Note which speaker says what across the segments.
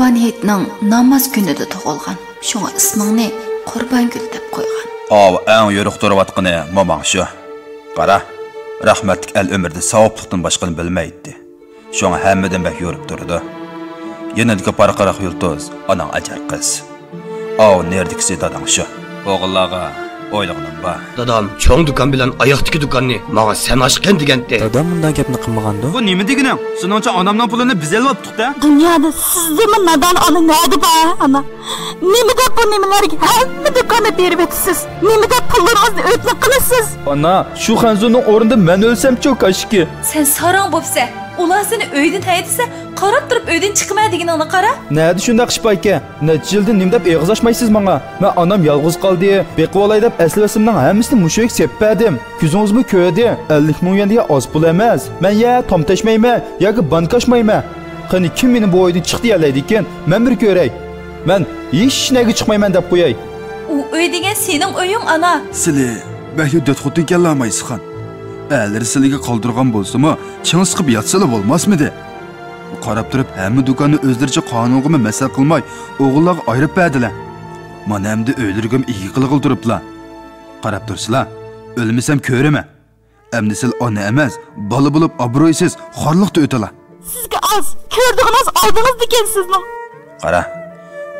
Speaker 1: Qurbaniyetning namoz kunida tug'ilgan. Shunga ismini Qurbongul deb qo'ygan.
Speaker 2: Eng yo'riq turayotgani momang shu. Qara, rahmatlik al-umrda savoblikdan boshqani bilmaydi. Shunga hammadan bak yo'riq turdi. Yanadagi parqaraq yulduz, onang ajar qiz. Nerdikisi dadang shu. O'g'illarga o'ylag'anim bor.
Speaker 3: Dadam cho'ng do'kon bilan oyoqdagi do'konni menga sen ochgan deganda.
Speaker 4: Dadam bunday gapni qilmagandi.
Speaker 2: Bu nima deganing? Seningcha onamning pulini biz olibdik-da.
Speaker 5: Dunyoda sizdimi nadon ona nada bor, ana? Nimada bu nimalarga hamma do'konni berib etasiz? Nimada pullaringizni o'tni qilasiz?
Speaker 4: Ana, shu xanzurning o'rnida men o'lsam-ku kashki.
Speaker 1: Sen sarang bo'psa, ular seni uydan haydasa, qarab turib uydan chiqma deganingni qara.
Speaker 4: Nada shunda qishpa aka? Necha yildan nim deb eg'iz ochmaysiz menga? Men onam yolg'iz qoldi, beqib olay deb aslasimning hammasini mushuk seppadim. Ko'zingizmi ko'rdi? 50 ming yendiga oz pul emas. Men ya tomtashmayman yoki bankashmayman. Qani kim meni bu oydan chiqdi yalaydi ekan? Men bir ko'ray. Men hech nega chiqmayman deb qo'yay.
Speaker 1: U uy degan sening uying ana.
Speaker 2: Sizlar bahyo dotxutni kelolmaysiz xon. Əlir sizlarga qoldirgan bo'lsa-mu, ching siqib yatsala bo'lmasmidi? Qarab turib, hamma do'konni o'zlaricha qonunga masal qilmay, o'g'illarga ayirib berdilar. Mana hamda o'ylargim igi qilg'il turiblar. Qarab tursizlar, o'lmasam ko'raman. Endi siz ona emas, bola bo'lib obro'ysiz, xorliqda o'talar.
Speaker 5: Sizga az ko'rdingiz, oldingiz degansizmi?
Speaker 2: Qara,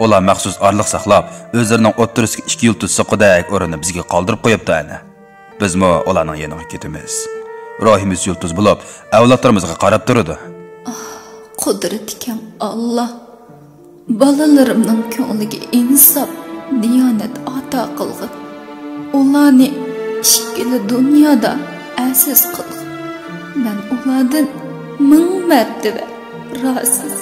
Speaker 2: ular maxsus orliq saqlab, o'zlarining o'ttirisiga 2 yulduz soqidek o'rinni bizga qoldirib qo'yibdi ana. Bizmi ularning yeniga ketamiz. Rohimiz yulduz bo'lib, avlodlarimizga qarab turadi.
Speaker 1: Qudratgan Alloh bolalarimning ko'ngliga insof, diyonat ato qilg'in. Ularni ishkili dunyoda aziz qilg'in. Men ulardan 1000 martaba rozi.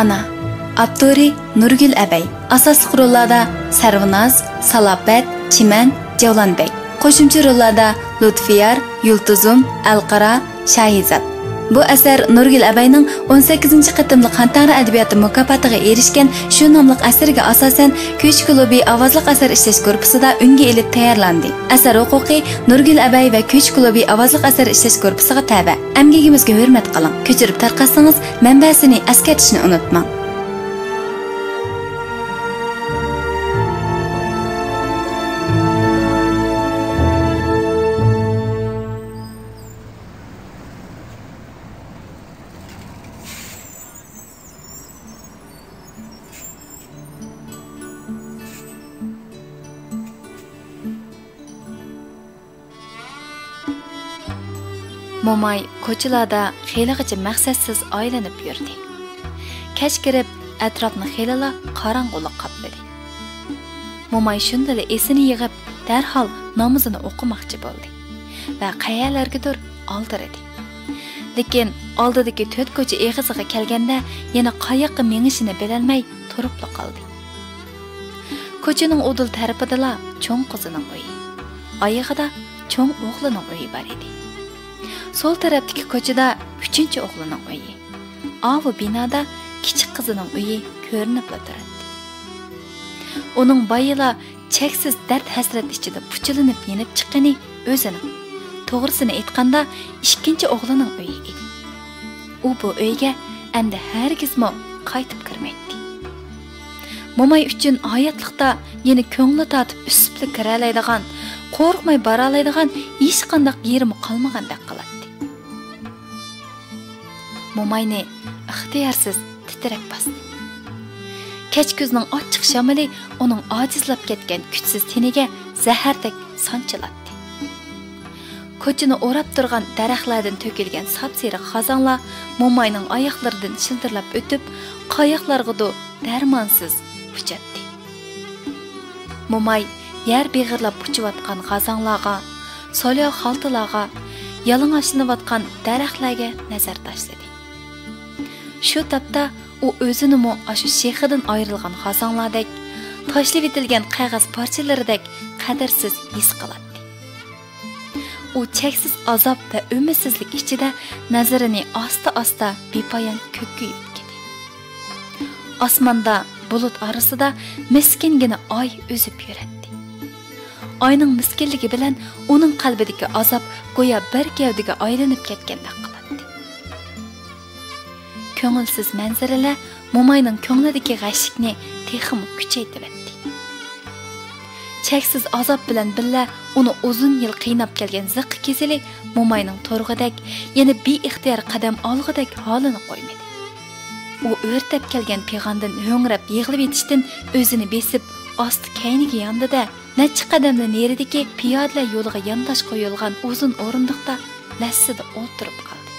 Speaker 1: Ana, Abduri Nurgul Abay. Asosli rollarda Sarvinoz, Salobet, Chiman, Javlonbek. Qo'shimcha rollarda Lutfiyar, Yultuzum, Alqara, Shahizat. Bu asar Nurgul Abayning 18-chi qatimliq Xantara adabiyoti mukofotiga erishgan shu nomli asariga asosan Kuch klubi ovozli asar ishlash korpusida unga elib tayyorlandi. Asar huquqiy Nurgul Abay va Kuch klubi ovozli asar ishlash korpusiga tava. Amgigimizga hurmat qiling. Ko'chirib tarqatsangiz manbasini eslatishni unutmang. Momay ko'chalarda xeyligacha maqsadsiz aylanib yurdi. Kech kirib, atrofni xeyla qorong'ulik qopladi. Momay shundala esini yig'ib, darhol namozini o'qimoqchi bo'ldi va qayalargadir oldirdi. Lekin oldidagi 4 ko'cha eg'iziga kelganda yana qayoqqa mengishini bilolmay turib qoldi. Ko'chaning o'dil tarafida cho'ng qizining uyi, oyog'ida cho'ng o'g'lining uyi bor edi. Sol tarafdagi ko'chada 3-o'g'lining uyi. Avu binoda kichik qizining uyi ko'rinib turadi. Uning bayila cheksiz dard hasrat ichida puchilinib yenib chiqqani o'zining. To'g'risini aytganda 2-o'g'lining uyi edi. U bu uyga endi hargizmo qaytib kirmaydi. Momay uchun hayotlikda yana ko'ngli tatib usibli kiralaydigan, qo'rqmay baralaydigan hech qanday yerimi qolmagandek qiladi. Momayni ixtiyorsiz titrak bosdi. Kech kuzning ochiq shamoli uning ojizlab ketgan kuchsiz teniga zahardek sanchilatdi. Ko'chini o'rab turgan daraxtlardan to'kilgan sapsariq xazonlar Momayning oyoqlaridan shildirlab o'tib, qoyoqlarga darmonsiz puchatdi. Momay yer beg'irlab puchayotgan xazonlarga, so'liq xaltalarga, yalang'ochlanayotgan daraxtlarga nazar tashladi. Shu tapda u o'zini shu shexidan ayrilgan xazonlardek, tashlab etilgan qog'oz parchalaridek qadarsiz his qiladi. u cheksiz azob va umidsizlik ichida nazarini asta-asta bepoyon ko'kka yutdi. Osmonda bulut orasida miskingina oy o'zib yuradi. Oyning miskinligi bilan uning qalbidagi azob go'yo bir gavdaga aylanib ketgandek qiladi. Ko'ngilsiz manzaralar Momayning ko'nglidagi g'ashlikni texmi kuchaytirdi. Cheksiz azob bilan billa uni uzun yil qiynab kelgan ziq kesili Momayning to'rg'idek, yana beixtiyor qadam olg'idak holini qo'ymadi. U o'rtab kelgan pig'ondan ho'ngrab yig'ilib etishdan o'zini besib, osti kayniga yondida necha qadamli neridagi piyodalar yo'liga yondosh qo'yilgan uzun o'rindiqda lassida o'tirib qoldi.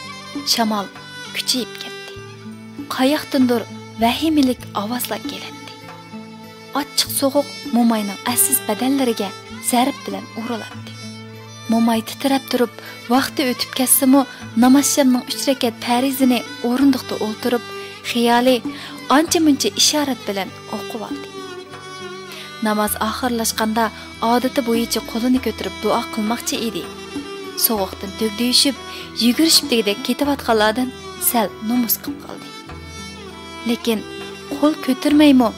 Speaker 1: Shamol kuchayib ketdi. Qayoqdandir vahimalik ovozlar keladi. Ochiq so'g'uq Momayning assiz badallariga zarb bilan uriladi. Momay titrab turib, vaqti o'tib ketsa-mu, namozshamning 3 rakat farizini o'rindiqda o'ltirib, xiyoli ancha-muncha ishorat bilan o'qib oldi. Namoz oxirlashganda odati bo'yicha qo'lini ko'tarib duo qilmoqchi edi. So'g'uqdan to'g'diyishib, yugurishib degdek ketayotganlardan sal nomus qilib qoldi. Lekin qo'l ko'tarmaymi,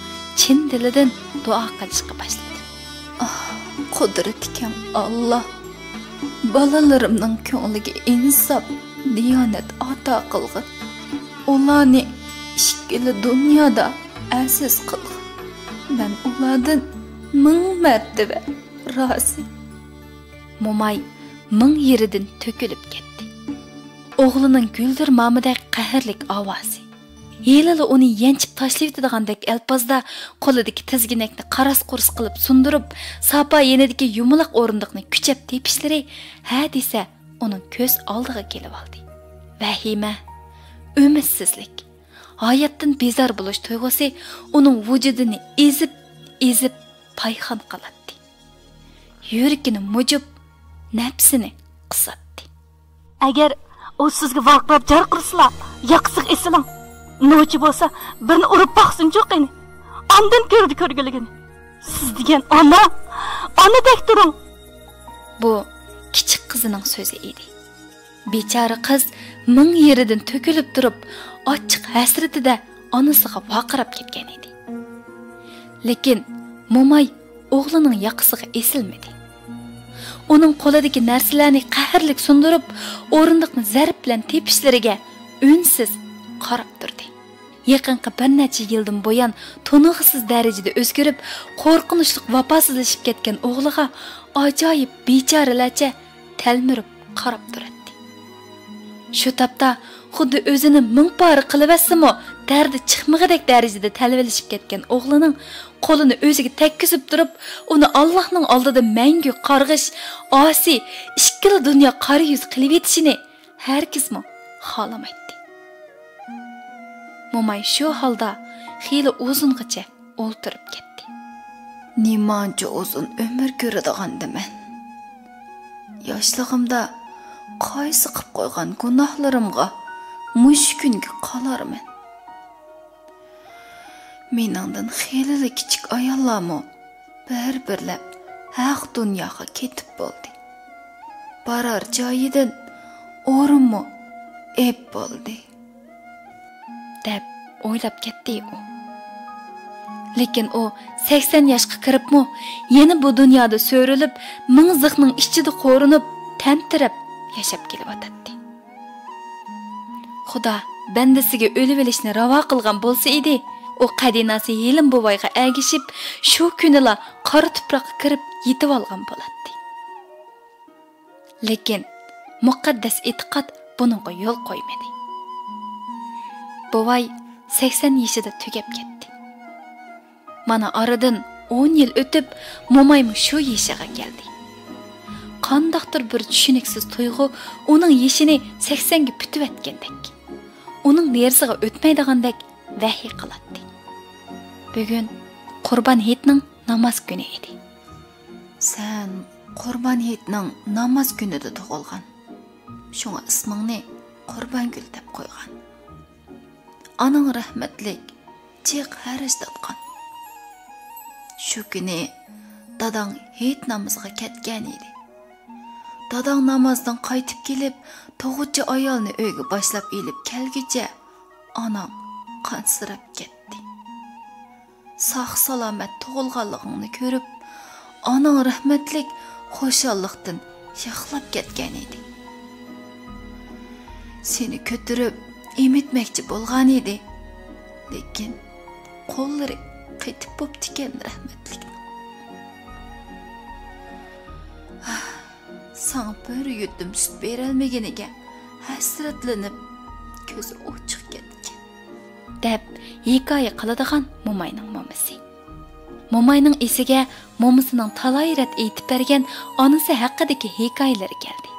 Speaker 1: chin dilidan duo qilishga boshladi. Qudratikam Alloh, bolalarimning ko'ngliga insof, diyonat ato qilg'in. Ularni ishkili dunyoda aziz qilg'in. Ben ulardan 1000 martaba rozi. Momay 1000 yeridan to'kilib ketdi. O'g'lining guldirmamidek qahrlik ovozi. Yelali uni yanchib tashlayotgandek alpozda qo'lidagi tizginakni qaras-qurs qilib sundirib, sapa yenidagi yumuliq o'rindiqni kuchab tepishlari ha desa uning ko'z oldiga kelib oldi. Vahima, umidsizlik, hayotdan bezor bo'lish tuyg'usi uning vujudini ezib payxon qiladi. Yuragini mujib, nafsini qisatdi.
Speaker 5: Agar u sizga vaqtlab jar qilsa, yaqsiq esiling. Nochi bo'lsa, birini urib baqsin cho'qini. Ondan ko'rdi ko'rgiligini. Siz degan onadek turing.
Speaker 1: Bu kichik qizining so'zi edi. Bechora qiz 1000 yeridan to'kilib turib, ochiq hasratida onasiga vaqirab ketgan edi. Lekin Momay o'g'lining yaqisiga esilmadi. Uning qo'lidagi narsalarni qahrlik sundirib, o'rindiqni zarb bilan tepishlariga unsiz qarab turdi. Yaqinqi bir necha yildan buyon to'nig'isiz darajada o'zgarib, qo'rqinchli vafosizlashib ketgan o'g'liga ajoyib bechoralarcha talmirib qarab turadi. Shu topda xuddi o'zini 1000 pora qilibasimi, dardi chiqmag'idek darajada talvilishib ketgan o'g'lining qo'lini o'ziga tekkizib turib, uni Allohning oldida mangu qarg'ish, osi, ikkala dunyo qari yuz qilib etishini harkismi xolamaydi. Momay shu holda xeyli uzungacha o'ltirib ketdi. Nimancha uzun umr ko'radigandiman. Yoshligimda qaysi qilib qo'ygan gunohlarimga mush kunga qolarman. Meningdan xeyli kichik ayollarmi bir-birlab haq dunyoga ketib bo'ldi. Barar joyidan o'rinmi ep bo'ldi deb o'ylab ketdi u. Lekin u 80 yoshga kiribmi, yana bu dunyoda so'rilib, ming ziqning ichida qo'rinib, tantirab yashab kelyotdi. Xudo bandasiga o'lib olishni ravo qilgan bo'lsa edi, u qadinasi Yelim boboyga agishib, shu kunila qora tuproqqa kirib yetib olgan bo'ladi. Lekin muqaddas e'tiqod buningga yo'l qo'ymadi. Boboy 80 yoshida tugab ketdi. Mana aradan 10 yil o'tib, Momaymi shu yeshiga keldi. Qandaqdir bir tushuniksiz tuyg'u uning yeshini 80 ga putib etgandek, uning nersiga o'tmaydigandek vahiy qiladi. Bugun Qurban Hayitning namoz kuni edi. Sen Qurban Hayitning namoz kunida tug'ilgan. Shunga ismingni Qurbongul deb qo'ygan. Anang rahmatlik jiq harajdatgan. Shu kuni dadang Hayit namoziga ketgan edi. Dadang namazdan qaytib kelib, to'g'utchi ayolni uyga boshlab elib kelguncha onang qansirab ketdi. Sog' salomat tug'ilganligingni ko'rib, onang rahmatlik xushallikdan yig'lab ketgan edi. Seni ko'tirib emitmoqchi bo'lgan edi, lekin qo'llari qaytib bo'pti ekan rahmatlik. Sana bir yudum süt berelmegeniga hasratlanib ko'zi ochiq ketgan deb hikoya qiladigan mo'mayning momasi. Mo'mayning esiga momasining talay-rat aytib bergan onasi haqidagi hikoyalar keldi.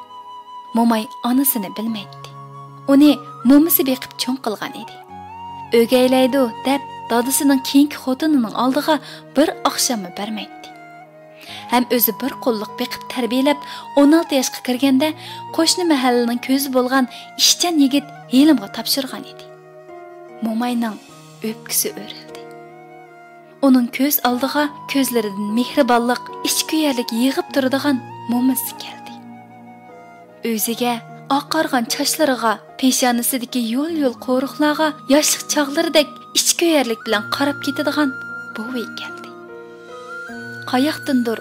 Speaker 1: Mo'may onasini bilmaydi. Uni momasi beqib cho'ng qilgan edi. O'gaylaydi deb dadasining keyingi xotinining oldiga bir oqshomni bermaydi. Hem özü bir qo'lliq beqib tarbiyalab 16 yoshga kirganda qo'shni mahallaning ko'zi bo'lgan ishchan yigit Helimga topshirgan edi. Mo'mayning o'pkisi o'rildi. Uning ko'z oldiga ko'zlaridan mehribonlik, ichkuyarlik yig'ib turadigan momasi keldi. O'ziga oqargan sochlariga, peshonasidagi yo'l-yo'l qo'riqlarga yoshlik chog'laridek ichkuyarlik bilan qarab ketadigan bo'yi keldi. Qayoqdandir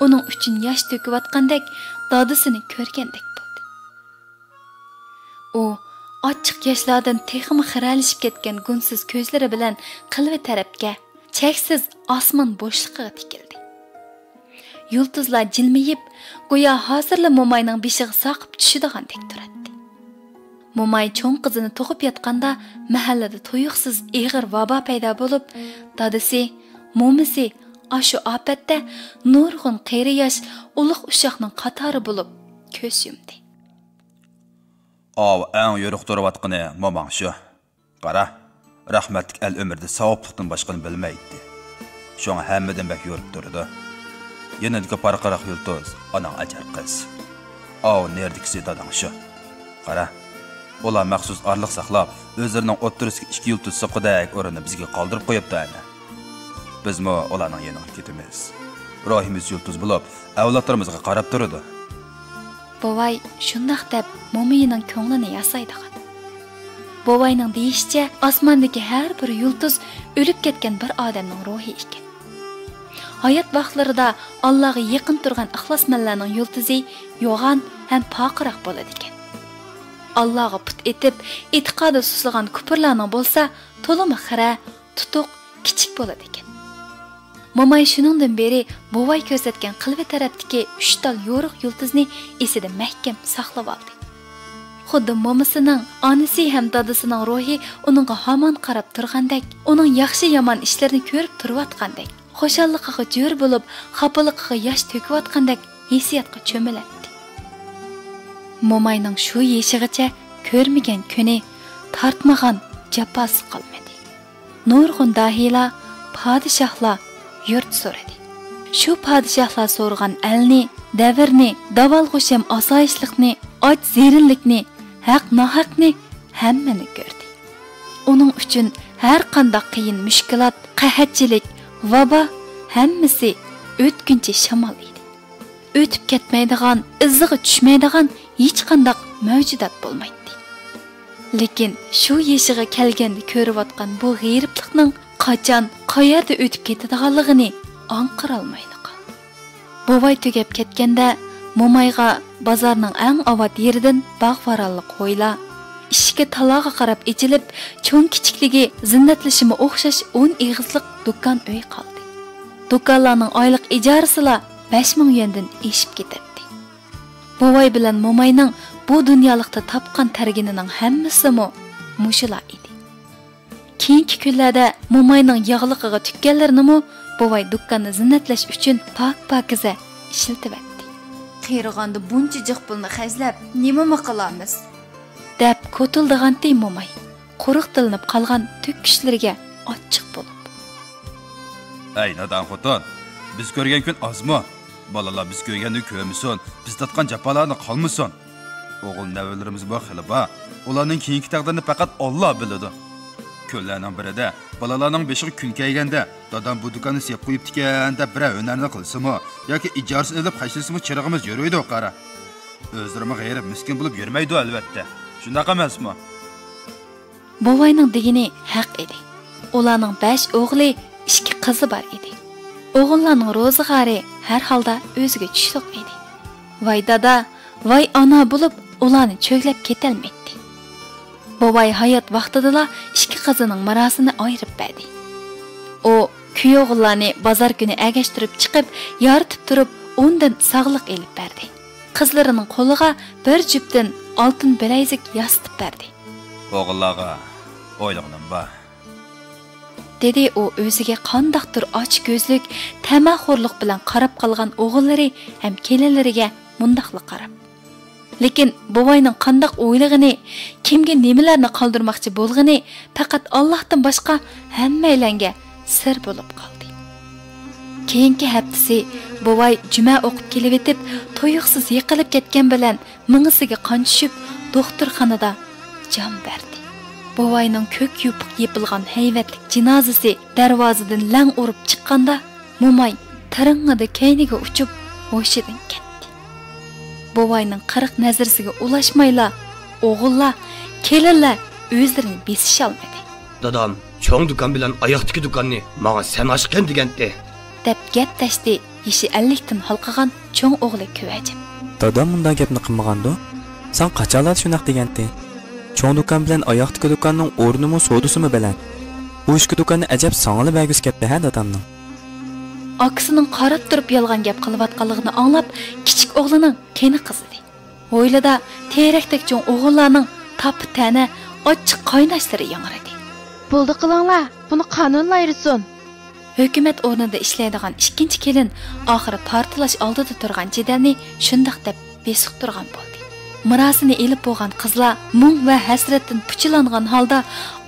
Speaker 1: uning uchun yosh to'kayotgandek dadasini ko'rgandek bo'ldi. U ochiq yoshlardan texmi xiralishib ketgan gunsiz ko'zlari bilan qilvi tarafga, cheksiz osmon bo'shligiga tikildi. Yulduzlar jilmayib, go'yo hozirla Mo'mayning beshiga soqib tushadigan-dek turadi. Mo'may cho'ng qizini tug'ib yotganda mahallada to'yuqsiz ig'ir vabo paydo bo'lib, dadasi, momasi Aşu apatda nurg'un qeyri yosh ulug' ushoqning qatori bo'lib ko'z yumdi.
Speaker 2: Eng yo'riq turayotgani momang shu. Qara, rahmatlik al umrda savoblikdan boshqani bilmaydi. Shunga hammadan bak yo'rib turdi. Yanadagi parqaraq yulduz, onang ajar qiz. Nerdikisi dadang shu. Qara, ular maxsus orliq saqlab, o'zlarining o'ttirisiga 2 yulduz soqidek o'rinni bizga qoldirib qo'yibdi ana. Bizmi ularning yeniga ketamiz. Rohimiz yulduz bo'lib, avlodlarimizga qarab turadi.
Speaker 1: Bovay shundoq deb mo'mining ko'nglini yasaydigan. Bovayning deyishicha, osmondagi har bir yulduz o'lib ketgan bir odamning ruhi ekan. Hayot vaqtlarida Allohga yaqin turgan ixlosmanlarning yulduzi yo'g'on ham poqiroq bo'ladi ekan. Allohga put etib, e'tiqodi suslagan kufrlarning bo'lsa, to'limi xira, tutuq, kichik bo'ladi ekan. Mo'may shuningdan beri bovay ko'rsatgan qilvi tarafdagi 3 tal yo'riq yulduzni esida mahkam saqlab oldi. Xuddi momasining, onasi ham dadasining ruhi uningga hamon qarab turgandek, uning yaxshi yomon ishlarini ko'rib turayotgandek, xushalligiga jo'r bo'lib, xafaligiga yosh to'kayotgandek hissiyotga cho'miladi. Mo'mayning shu yeshigacha ko'rmagan kuni, tartmagan jafosi qolmadi. Nurg'un dahiylar, podshohlar yurt so'radi. Shu podshohlar so'rgan elni, davrni, davolg'usham osoyishlikni, och zerinlikni, haq nohaqni hammani ko'rdi. Uning uchun har qanday qiyin mushkulot, qahatchilik, vabo hammasi o'tkinchi shamol edi. O'tib ketmaydigan, iziga tushmaydigan hech qanday mavjudot bo'lmaydi. Lekin shu yeshiga kelganda ko'rayotgan bu g'iriblikning qachon, qayerda o'tib ketadiganligini anqira olmaydi. Bovay tugab ketganda Mo'mayga bozorning eng avvat yeridan bog'varalliq qo'ylar, ishga taloga qarab ichilib, cho'ng kichikligi zinnatlashimi o'xshash 10 ig'izliq do'kon uy qoldi. Do'konlarning oylik ijorasila 5000 yuandan eshib ketadi. Bovay bilan Mo'mayning bu dunyolikda topgan targinining hammasi mushular edi. Keyingi kunlarda Mo'mayning yog'liqiga tukkanlarini Bovay do'konni zinnatlash uchun pok-pokiza ishlatibdi. Qirg'anda buncha jiq pulni xajlab, nima qilamiz? deb ko'tildiganti Mo'may, quruq tilinib qolgan to'kishlariga ochiq bo'lib.
Speaker 2: Ey nadan xotin, biz ko'rgan kun ozmi? Balalar biz ko'rganda ko'rmisin, biz tatgan jafolarni qolmasin. O'g'il navlarimiz bor xiliba, ularning keyingi taqdirini faqat Alloh biladi. Kunlarning birida balalarning beshiga kun kelganda, dadam bu do'konni sep qo'yibdi ekan deb bir hunarni qilsimi yoki ijorasini olib qashlasimi chirig'imiz yuraydi qara. O'zlarimga g'ayrib miskin bo'lib yurmaydi albatta. Shunday emasmi?
Speaker 1: Bovayning degini haq edi. Ularning 5 o'g'li, 2 qizi bor edi. O'g'illarning ro'zg'ori har holda o'ziga tushliq edi. Voy dada, voy ona bo'lib ularni cho'glab ketolmaydi. Bovay hayot vaqtida 2 qizining mirosini ayirib berdi. O kuyovlarni bozor kuni agashtirib chiqib, yoritib turib, undan sog'liq elib berdi. Qizlarining qo'liga bir jupdan oltin bilayzik yastib berdi.
Speaker 2: O'g'illarga o'ylig'im bor.
Speaker 1: Dedi o o'ziga qandaqdir och ko'zlik, tamaxo'rlik bilan qarab qolgan o'g'illari ham kelinlariga mundaqli qarab. Lekin bovayning qandaq o'ylig'ini, kimga nimalarni qoldirmoqchi bo'lg'ini faqat Allohdan boshqa hammalarga sir bo'lib qoldi. Keyingi haftasi bovay juma o'qib kelib etib, to'yiqsiz yiqilib ketgan bilan ming'isiga qon tushib, doktorxonada jon berdi. Bovayning ko'k yupiq yepilgan hayvatlik jinozasi darvozadan lang urib chiqqanda, Momay taring'ida kayniga uchib, hushidan ketdi. Bovayning 40 nazarsiga ulashmayla, o'g'illar, kelinlar o'zlarini besisha olmadi.
Speaker 3: Dadam, cho'ng do'kon bilan oyoqdagi do'konni menga sen ochgan degandi.
Speaker 1: Deb gap tashdi, yeshi 50 dan halqagan cho'ng o'g'li ko'vajib.
Speaker 6: Dadam bunday gapni qilmaganda, sen qachonlar shunaq degandi? Cho'ng do'kon bilan oyoqdagi do'konning o'rnimi sodusimi bilan? Bu ishki do'konni ajab sang'ilib bergus ketdi ha dadamning.
Speaker 1: Akisining qarab turib yolg'on gap qilayotganligini anglab, kichik o'g'lining qeni qizidi. O'ylada terakdek cho'ng o'g'illarning tapı tana ochiq qaynashlari yangradi.
Speaker 7: Bo'ldi qilinglar, buni qonunlayirsin.
Speaker 1: Hökumat o'rnida ishlaydigan ikkinchi kelin oxiri portlash oldida turgan jidalni shundoq deb besiq turgan bo'ldi. Mirosini elib bo'lgan qizlar mung va hasratdan puchilangan holda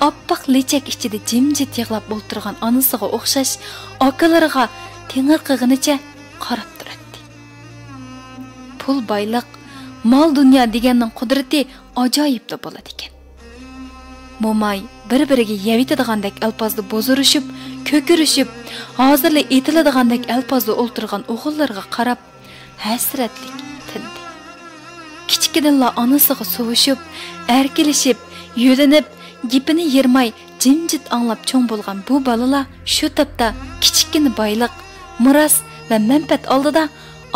Speaker 1: oppoq lechak ichida jimjit yig'lab o'tirgan onasiga o'xshash akalariga tengir qig'inicha qarab turadi. Pul boyliq, mol dunyo deganning qudrati ajoyibli bo'ladi ekan. Momay bir-biriga yevitadigandek alpozda bozorishib, ko'kirishib, hozirli etiladigandek alpozda o'ltirgan o'g'illarga qarab hasratlik tindi. Kichikidilla onasiga suvishib, erkilishib, yo'linib, gipini yirmay, jimjit anglab cho'ng bo'lgan bu balalar shu tapda kichikkina boyliq, miros va manfaat oldida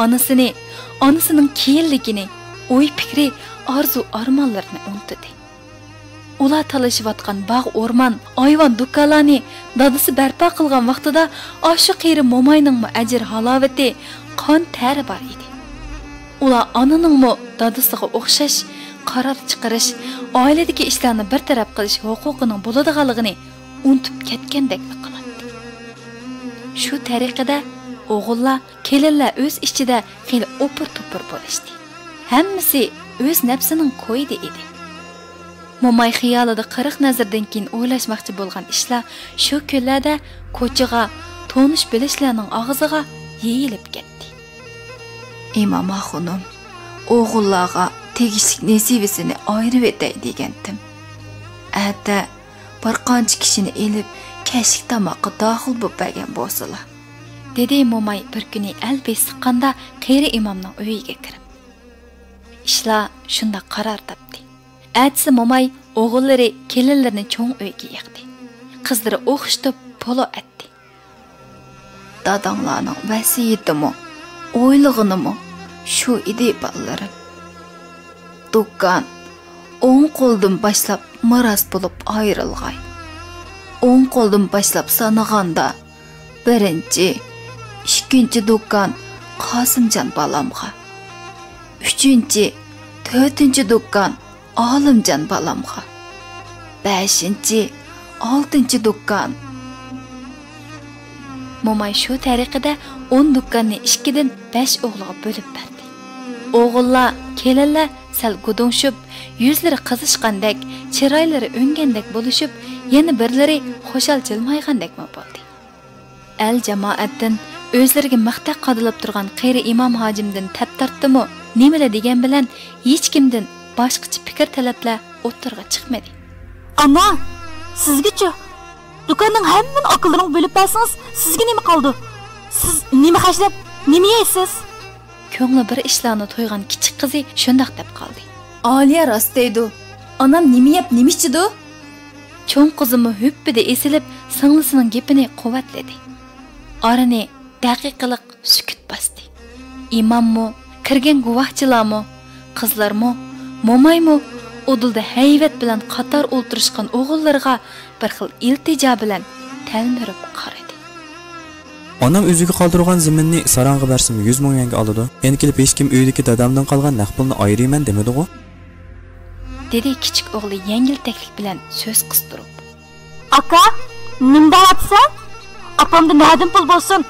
Speaker 1: onasining keyinligini, o'y fikri, orzu armonlarini unutdi. Ular talashayotgan bog' o'rmon, ayvon do'konlarni dadasi barpo qilgan vaqtida oshu qeri Momayning ajr halovati, qon tari bor edi. Ular onaning dadasiga o'xshash qaror chiqarish, oiladagi ishlarni bir taraf qilish huquqining bo'ladiganligini unutib ketgandek qiladi. Shu tariqada o'g'illar, kelinlar o'z ichida xil o'pir-to'pir bo'lishdi. Hammasi o'z nafsining qo'ydi edi. Momay xiyolida 40 nazardan keyin o'ylashmoqchi bo'lgan ishlar shu kunlarda ko'chaga, tonish bilishlarning og'ziga yeyilib ketdi.
Speaker 8: Imoma xonim, o'g'illarga tegishli nasibasini ayirib etay degandim. Ata bir qancha kishini elib, kashlik tomoqqa daxil bo'lib bergan bo'lsalar,
Speaker 1: dedi Momay bir kuni albay siqqanda qeri imomning uyiga kirib. Ishlar shunda qaror topdi. Atsi Momay o'g'illari, kelinlarini cho'ng uyga yig'di. Qizlari o'xshitib polo etdi.
Speaker 8: Dadanglarning vasiyatimi, o'ylig'inimi shu edi balarim. Do'kon o'ng qo'ldan boshlab miros bo'lib ayrilg'ay. O'ng qo'ldan boshlab sanaganda 1-chi, 2-chi do'kon Qosimjon balamga, 3-chi, 4-chi do'kon Olimjon balamga, 5-chi, 6-chi do'kon. Momay shu tariqada 10 do'konni 2dan 5 o'g'liga bo'lib berdi. O'g'illar, kelinlar sal gudungshib, yuzlari qizishgandek, chiroylari o'ngandek bo'lishib, yana birlari xo'shal jilmaygandek bo'ldi. El jamoatdan o'zlariga maqtaq qadilib turgan qeri imom hojimdan tap tortdimi, nimalar degan bilan hech kimdan boshqacha fikr talablar o'tirg'a chiqmadi.
Speaker 5: Ana, sizgacha do'konning hamma aqllarini bo'lib bersangiz, sizga nima qoldi? Siz nima xashlab, nima yeysiz?
Speaker 1: ko'ngli bir ishlarni to'ygan kichik qizi shundoq deb qoldi.
Speaker 8: Aliya rost deydi. Anam nima yeb, nima ichdi?
Speaker 1: Cho'ng qizimi hüppida esilib, singlisining gapini quvvatladi. Orani daqiqalik sukut bosdi. Imommi, kirgan guvohchilarmi, qizlarmi, mo'maymi o'dilda hayvat bilan qator o'ltirishgan o'g'illarga bir xil iltijo bilan talmirib qaradi.
Speaker 6: Onam o'ziga qoldirgan ziminni sarang'i bersim 100 ming yanga oladi. Endi kelib hech kim uydagi dadamdan qolgan naq pulni ayirayman demadi-ku.
Speaker 1: Dedi kichik o'g'li yengiltaklik bilan so'z qistirib.
Speaker 5: Aka, nima deyapsan? Apamda nadim pul bo'lsin.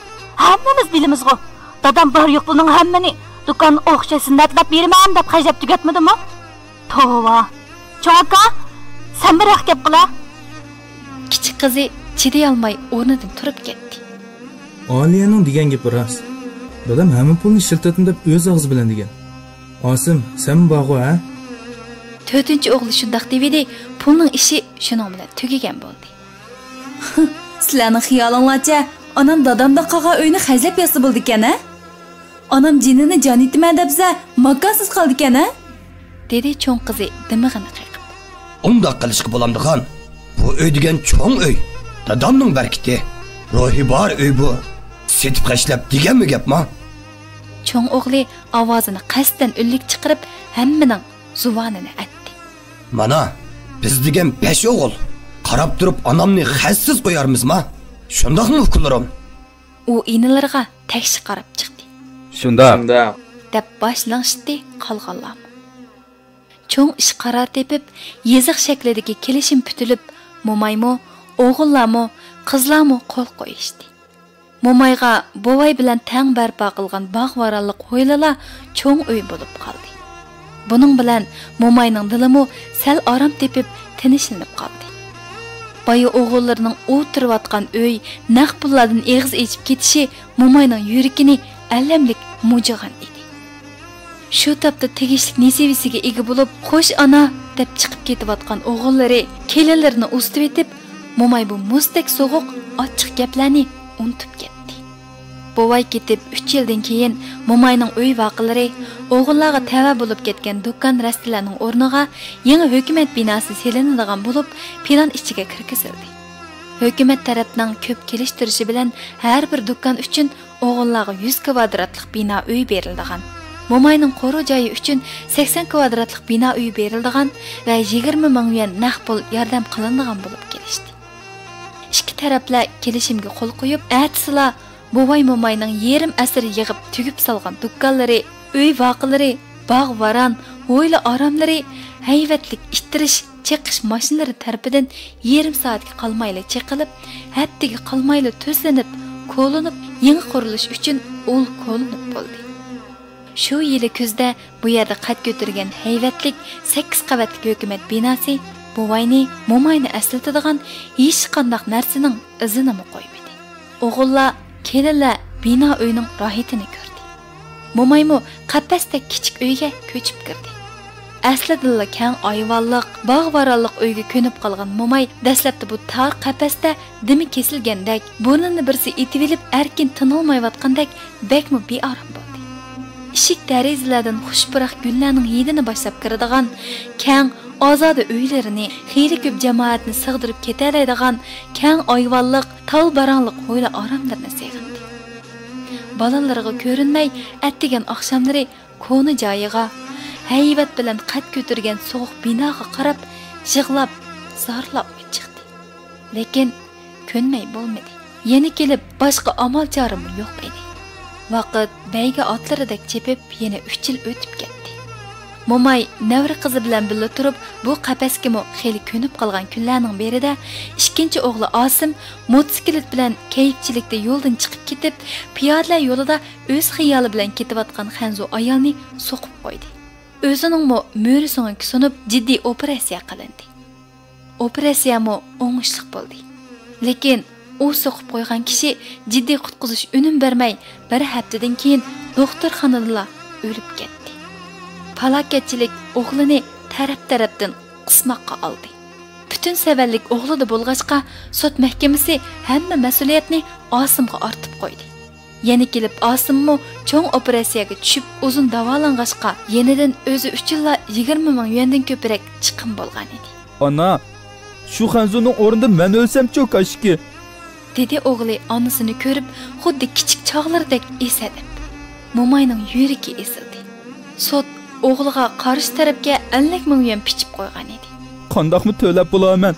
Speaker 5: Hammamiz bilamiz-ku. Dadam bor yo'q pulning hammani do'kon o'xshasin natlab beraman deb qajab tugatmadimi? Tova. Cho'ka, sen bir gap qila.
Speaker 1: Kichik qizi chiday olmay o'rnidan turib ketdi.
Speaker 9: Aliyaning degan gapi rost. Dadam hamma pulni ishlatdim deb o'z og'zi bilan degan. Osim, sen bog'u ha?
Speaker 1: To'rtinchi o'g'li shundoq dedi, pulning ishi shuning bilan tugagan bo'ldi.
Speaker 8: Sizlarning xiyolinglarcha, onam dadamda qolgan uyni xajlab yasa bo'ldi ekan-a? Onam jinini jon etman debsa, makkasiz qoldi ekan-a?
Speaker 1: Dedi cho'ng qizi dimig'ini qiqib.
Speaker 3: Unda qilishga bo'lamdigan. Bu uy degan cho'ng uy. Dadamning barkiti. Ruhi bor uy bu. Setib qashlab deganmi gapmi?
Speaker 1: Cho'ng o'g'li ovozini qasddan ullik chiqarib, hammaning zuvonini aytdi.
Speaker 3: Mana, biz degan 5 o'g'il. Qarab turib onamni xassiz qo'yarmizmi? Shundaqmi ukunlarim?
Speaker 1: U inilarga takshi qarab chiqdi.
Speaker 4: Shundaq.
Speaker 1: Deb boshlang'ishdi qolganlar. Cho'ng ish qaror tepib, yeziq shaklidagi kelishim putilib, mo'maymo, o'g'illarmo, qizlarmo qo'l qo'yishdi. Mo'mayga bovay bilan tang barpo qilgan bog'varalliq ho'ylalar cho'ng uy bo'lib qoldi. Buning bilan mo'mayning dilimi sal orom tepib, tinchlanib qoldi. Bayi o'g'illarining o'tirayotgan uy naq pullardan eg'iz echib ketishi mo'mayning yuragini allamlik mujigan edi. Shu topda tegishlik nesivisiga ega bo'lib, "Xo'sh ana" deb chiqib ketayotgan o'g'illari kelinlarini ustib etib, mo'may bu muzdek so'g'uq, ochiq gaplarni unutib ketdi. Bovay ketib 3 yildan keyin mo'mayning uy voqilari o'g'illarga tava bo'lib ketgan do'kon rastilarning o'rniga yangi hukumat binosi selinadigan bo'lib, plan ichiga kirgizildi. Hukumat tarafdan ko'p kelishtirishi bilan har bir do'kon uchun o'g'illarga 100 kvadratlik bino uy berildigan. Mo'mayning qo'ru joyi uchun 80 kvadratlik bino uy berildigan va 20 ming yuan naqd pul yordam qilinadigan bo'lib kelishdi. Ikki taraflar kelishimga qo'l qo'yib, atsila Bovay mo'mayning yerim asr yig'ib tugib salgan do'konlari, uy voqilari, bog' varan, o'yla oromlari, hayvatlik ittirish, cheqish mashinalari tarafidan yerim soatga qolmayli cheqilib, haftaga qolmayli tuzlanib, qo'linib, yangi qurilish uchun ul qo'linib bo'ldi. Shu yili kuzda bu yerda qad ko'targan hayvatlik 8 qavatli hukumat binosi Bovayni, mo'mayni aslatadigan hech qanday narsaning izini qo'ymadi. O'g'illar, kelinlar bino uyning rohitini ko'rdi. Mo'maymo qapasda kichik uyga ko'chib kirdi. Aslida keng ayvonliq, bog'varalliq uyga ko'nib qolgan mo'may dastlabda bu tor qapasda dimi kesilgandek, burnini birsi etib olib, erkin tinolmayotgandek bekmi beorom bo'ldi. Ishik derazalardan xushpuroq gullarning hidini boshlab kiradigan, keng ozoda uylarini, xeyli ko'p jamoatni sig'dirib ketalaydigan keng ayvonliq, tol baranliq ho'yla oromlarni seg'indi. Balalarga ko'rinmay, attigan oqshomlari ko'ni joyiga, hayvat bilan qad ko'targan so'q binoga qarab, yig'lab, zarlab chiqdi. Lekin ko'nmay bo'lmadi. Yana kelib boshqa amal chorim yo'q edi. Vaqt bayga otlaridek chepib, yana 3 yil o'tib ketdi. Mo'may navri qizi bilan birga turib, bu qapasga xeyli ko'nib qolgan kunlarning berida ikkinchi o'g'li Osim motosiklet bilan kayfchilikda yo'ldan chiqib ketib, piyodalar yo'lida o'z xiyoli bilan ketayotgan Xanzu ayolni so'qib qo'ydi. O'zining mo'risini sunib jiddiy operatsiya qilindi. Operatsiya o'ngishli bo'ldi. Lekin u so'qib qo'ygan kishi jiddiy qutqizish unum bermay, bir haftadan keyin doktorxonada o'lib ketdi. Falokatchilik o'g'lini taraf-tarafdan qismoqqa oldi. Butun savallik o'g'lida bo'lg'achqa sud mahkamasi hamma mas'uliyatni Osimga ortib qo'ydi. Yana kelib Osimmi cho'ng operatsiyaga tushib uzun davolang'ashqa yenidan o'zi 3 yilda 20 ming yuandan ko'proq chiqim bo'lgan edi.
Speaker 4: Ana, shu Xanzuning o'rnida men o'lsam-chi kashki.
Speaker 1: Dedi o'g'li onasini ko'rib, xuddi kichik chog'lardek esadi. Momayning yuragi esildi. Sot o'g'liga qarshi tarafga 50 ming yuan pichib qo'ygan edi.
Speaker 4: Qandoqmi to'lab bo'laman?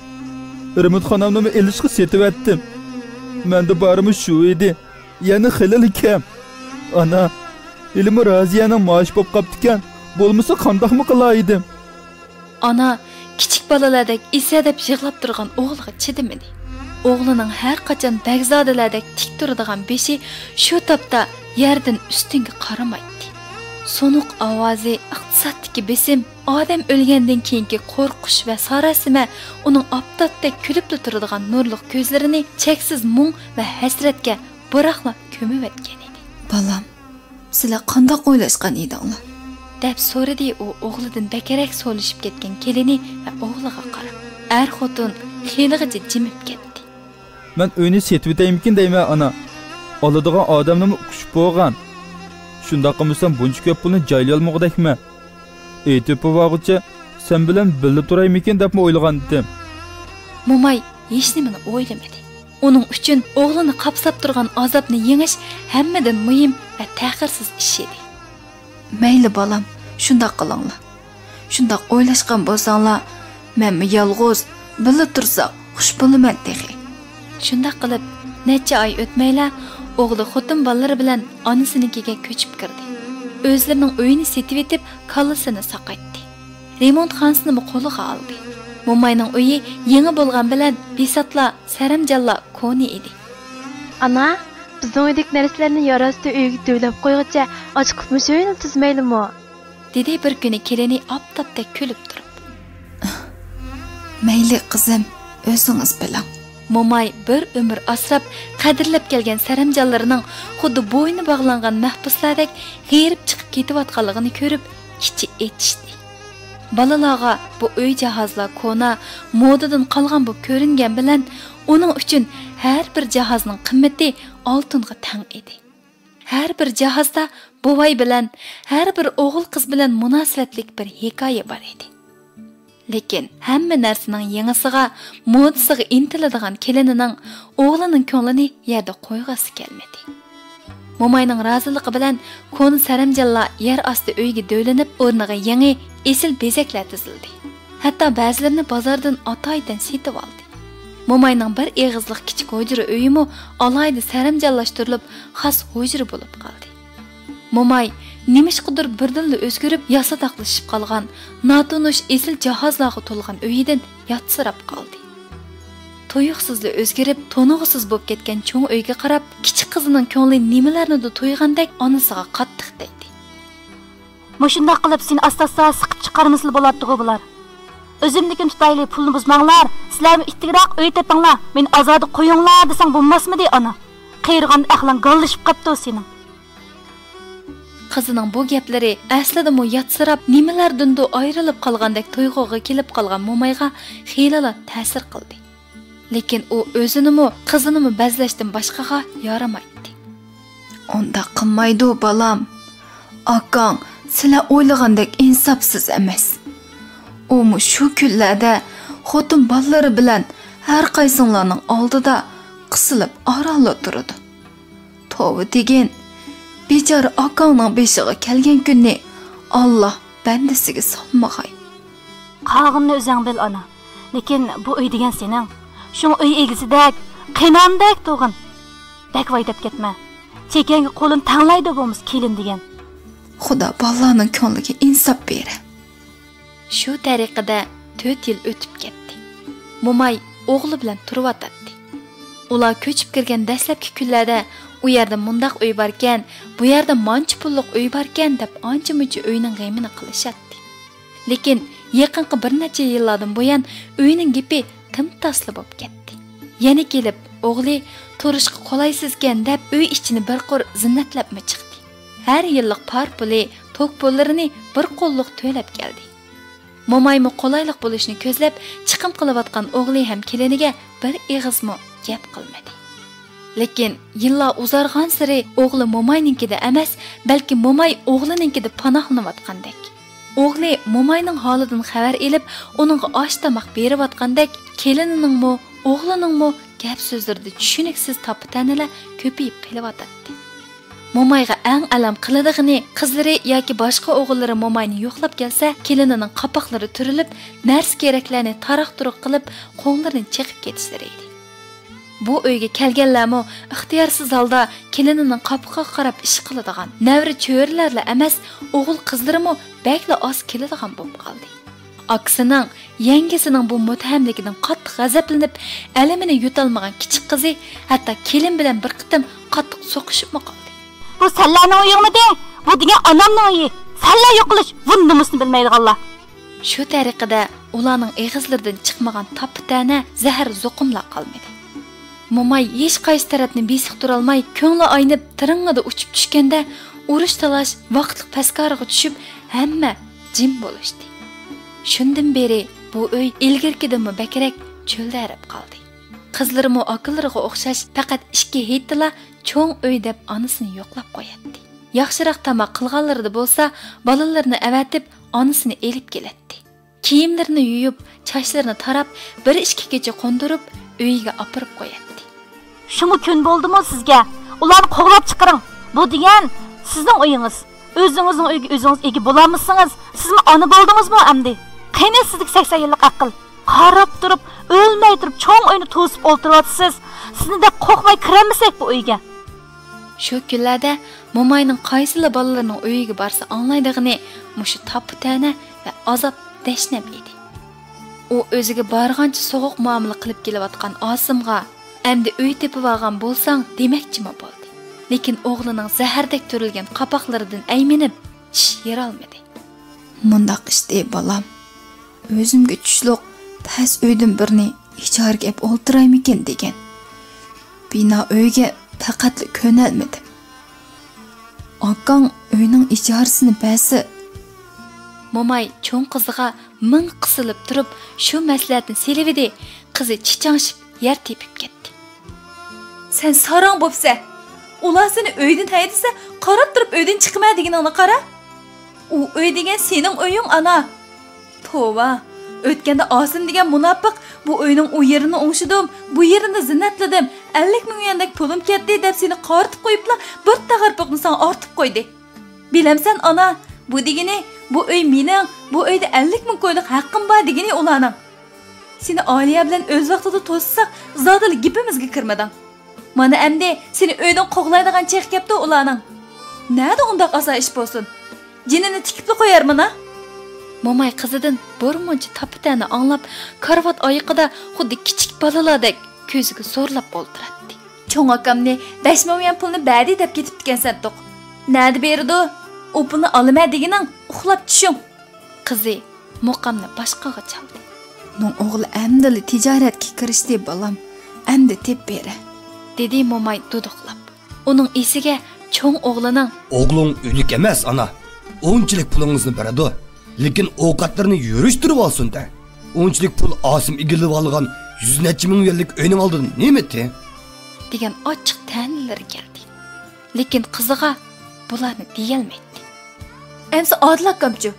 Speaker 4: Rimutxonamni elishga setib etdim. Menda borimi shu edi. Yana xilali kam. Ana, ilmi Raziyaning maosh bo'lib qoptikan, bo'lmasa qandoqmi qilar edim?
Speaker 1: Ana kichik bolalardek esa deb yig'lab turgan o'g'liga chidamadi. O'g'lining har qachon bagzodalardek tik turadigan beshi shu topda yerdan ustinga qaramaydi. Sonuq ovozi, iqtisoddagi besim, odam o'lgandan keyingi qo'rqish va sarosima uning optotdek kulib turadigan nurliq ko'zlarini cheksiz mung va hasratga biroqla ko'mib etgan edi.
Speaker 8: Balam, sizlar qandoq o'ylashgan edinglar?
Speaker 1: deb so'radi u o'g'lidan bakarak so'lishib ketgan kelini va o'g'liga qarab. Er-xotin xiylig'icha jimib ketdi.
Speaker 4: Men uyni setib etaymikin deyman ana. Oladigan odamni qushib bo'lgan. Shunda qilmasam buncha ko'p pulni joylay olmoqdakmi? Aytib bo'g'icha, sen bilan birga turaymikin deb o'ylagandim.
Speaker 1: Momay hech nimani o'ylamadi. Uning uchun o'g'lini qapsab turgan azobni yengish hammadan muhim va ta'xirsiz ish edi.
Speaker 8: Mayli balam, shundoq qilinglar. Shundoq o'ylashgan bo'lsanglar, men yolg'iz birga tursak, xush bo'laman dedi.
Speaker 1: Shundoq qilib, necha oy o'tmayla o'g'li xotin bolalari bilan onasinikiga ko'chib kirdi. O'zlarining uyini setib etib, kallasini saqaytdi. Remontxonasini qo'liga oldi. Momayning uyi yangi bo'lgan bilan besatla, saramjalla koni edi.
Speaker 7: Ana, bizning uydik narsalarni yarasida uyga to'lab qo'yguncha ochiqib uyni tuzmaylimi?
Speaker 1: dedi bir kuni kelini optopda kulib turib.
Speaker 8: Mayli qizim, o'zingiz bilan.
Speaker 1: Momay bir umr asrab, qadrlab kelgan saramjallarining xuddi bo'yni bog'langan mahbuslardek g'irib chiqib ketayotganligini ko'rib, kichi etishdi. Balalarga bu uy jihozlar kona, modadan qolgan bu ko'ringan bilan uning uchun har bir jihozning qimmati oltinga teng edi. Har bir jihozda buvay bilan, har bir o'g'il qiz bilan munosabatlik bir hikoya bor edi. Lekin hamma narsaning yangisiga, modasiga intiladigan kelinining o'g'lining ko'nglini yerda qo'yg'isi kelmadi. Momayning roziligi bilan koni saramjalla yer osti uyga do'linib, o'rniga yangi esil bezaklar tizildi. Hatto ba'zilarini bozordan atoydan setib oldi. Momayning bir eg'izlik kichik hujra uyimi alayda saramjallashtirilib, xos hujra bo'lib qoldi. Momay nimishqidir birdinli o'zgarib, yasadaqlashib qolgan, notunush esil jihozlarga to'lgan uyidan yatsirab qoldi. To'yuqsizli o'zgarib, to'nug'siz bo'lib ketgan cho'ng uyga qarab, kichik qizining ko'ngli nimalarnidir to'ygandek onasiga qattiq tegdi.
Speaker 5: Mushunda qilib seni asta-asta siqib chiqarmasli bo'ladi-ku bular. O'zimnikin tutayli pulni buzmanglar, sizlarni ittigroq uy tepinglar, men azodi qo'yinglar desang bo'lmasmidi ana? Qiyirgan aqlan gallashib qapti sening.
Speaker 1: Qizining bu gaplari aslida mu yatsirab, nimalardandir ayrilib qolgandek to'yg'uga kelib qolgan Momayga xiyla ta'sir qildi. Lekin u o'zini-mu, qizini-mu bazlashdan boshqaga yaramaydi.
Speaker 8: Onda qilmaydi balam. Akang, sizlar o'ylagandek insofsiz emas. U shu kunlarda xotin bolalari bilan har qaysinglarning oldida qisilib orala turadi. To'g'ri degan bechora akangning beshiga kelgan kunni Alloh bandasiga solmag'ay.
Speaker 5: Qog'inni o'zing bil ana. Lekin bu uy degan sening. Shu uy egisidek, qinandek tug'in. Bakvoy deb ketma. Chekanga qo'lin tanglaydi bo'lmiz kelin degan.
Speaker 8: Xudo bolalarning ko'ngliga insof beri.
Speaker 1: Shu tariqada 4 yil o'tib ketdi. Momay o'g'li bilan turib-o'tadi. Ular ko'chib kirgan dastlabki kunlarda u yerda mundaq uy barkan, bu yerda manchi pulliq uy barkan deb ancha-muncha uyning g'amini qilishadi. Lekin yaqinqi bir necha yillardan buyon uyning gapi timtasli bo'lib ketdi. Yana kelib o'g'li turishga qolaysizkan deb uy ichini bir qor zinnatlabmi chiqdi. Har yillik par puli, to'q pullarini bir qo'lliq to'lab keldi. Momaymi qolaylik bo'lishni ko'zlab chiqim qilayotgan o'g'li ham keliniga bir eg'izmi gap qilmadi.
Speaker 8: Lekin yillar uzargan sari o'g'li Momayninkida emas, balki Momay o'g'lininkida panohlanayotgandek. O'g'li Momayning holidan xabar elib, uningga osh tomoq berayotgandek, kelinining-mo, o'g'lining-mo gap so'zlarda tushuniksiz topitanilar ko'payib qelyotdi. Momayga eng alam qiladigini qizlari yoki boshqa o'g'illari Momayni yo'qlab kelsa, kelinining qapoqlari turilib, narsa keraklarni taraq-turuq qilib, qo'nglarini chiqib ketishlari edi. Bu uyga kelganlarmi ixtiyorsiz holda kelinining qapoqqa qarab ish qiladigan, navri cho'rilarla emas, o'g'il qizlarimi bakla oz keladigan bo'lib qoldi. Aksining, yangisining bu mutahamligidan qattiq g'azablanib, alamini yutolmagan kichik qizi hatto kelin bilan bir qitim qattiq so'qishib qoldi.
Speaker 5: Bu senlarning uyingmidi? Bu degan onamning uyi. Senlar yo'qilish, bundumusni bilmaydiganlar.
Speaker 8: Shu tariqada ularning eg'izlaridan chiqmagan tapitana zahar zo'qimlab qolmadi. Momay hech qaysi tarafni besiq tura olmay, ko'ngli aynib, tiringida uchib tushganda, urush talash vaqtliq paskariga tushib, hamma jim bo'lishdi. Shundan beri bu uy ilgirkidanmi bakrak cho'lda arab qoldi. Qizlarimi akillariga o'xshash faqat ishga yetdilar, cho'ng uy deb onasini yo'qlab qo'yatdi. Yaxshiroq tamoq qilganlarida bo'lsa, bolalarni avatib, onasini elib keladi. Kiyimlarini yuyib, chachlarini tarab, bir ishga kecha qo'ndirib, uyiga opirib qo'yatdi.
Speaker 5: Shumi kun bo'ldimi sizga? Ularni qo'g'lab chiqaring. Bu degan sizning uyingiz. O'zingizning uyga o'zingiz ega bo'lamisiz? Sizmi ona bo'ldingizmi endi? Qani sizlik 80 yillik aql. Qarab turib, o'lmay turib, cho'ng uyni to'sib o'ltiryapsiz. Sizni deb qo'rqmay kiramisak bu uyga?
Speaker 8: Shu kunlarda Momayning qaysili bolalarining uyiga borsa anglaydigini mushu taputana va azob dashnab edi. U o'ziga borgancha so'g'uq muomala qilib kelayotgan Osimga endi uy tepib olgan bo'lsang demakchimi bo'ldi. Lekin o'g'lining zahardek turilgan qapoqlaridan ayminib, tish yera olmadi.
Speaker 1: Mundaq ishdi balam. O'zimga tushliq pas uydan birini ijaraga olib o'ltiraymikin degan. Bino uyga faqat ko'nalmadim. Akang uyning ijarasini bersa,
Speaker 8: Momay cho'ng qiziga ming qisilib turib, shu maslahatni selividi, qizi chichangshib yer tepib ketdi. Sen sarang bo'psa, ular seni uydan haydasa, qarab turib uydan chiqma deganingni qara. U uy degan sening uying ana. Tova, o'tganda Osim degan munofiq bu uyning u yerini o'ngshidim, bu yerini zinnatladim, 50 ming yandek pulim ketdi deb seni qortib qo'yibla, bir tag'arpiqni sen ortib qo'ydi. Bilamsan ana, bu degani bu uy mening, bu uyda 50 ming qo'yliq haqqim bor degani ularning. Seni Oliya bilan o'z vaqtida to'ssaq, zodil gipimizga kirmadan. Mana endi seni uydan qo'g'laydigan cheq kepti ularning. Nada undaq asa ish bo'lsin? Jinini tikibli qo'yarmana? Momay qizidan bormuncha tapitani anglab, karvat oyiqida xuddi kichik balalardek ko'ziga zo'rlab o'ltiradi. Cho'ng akamni 5 million pulni berdi deb ketibdi santoq. Nada berdi? U pulni olaman deganing, uxlab tushing. Qizi muqamni boshqaga chaldi.
Speaker 1: "Ning o'g'li amdili tijoratga kirishdi balam. Endi tep bera",
Speaker 8: dedi Momay duduqlab. Uning esiga cho'ng o'g'lining
Speaker 3: "O'g'ling o'lik emas, ana. O'nchilik pulingizni beradi. Lekin ovqatlarni yurishtirib olsin-da. O'nchilik pul Osim igilib olgan 100 necha ming yillik uyning oldidan nemitdi?"
Speaker 8: degan ochiq ta'nilari keldi. Lekin qiziga bularni deyolmaydi. Emsi Odil akamchi,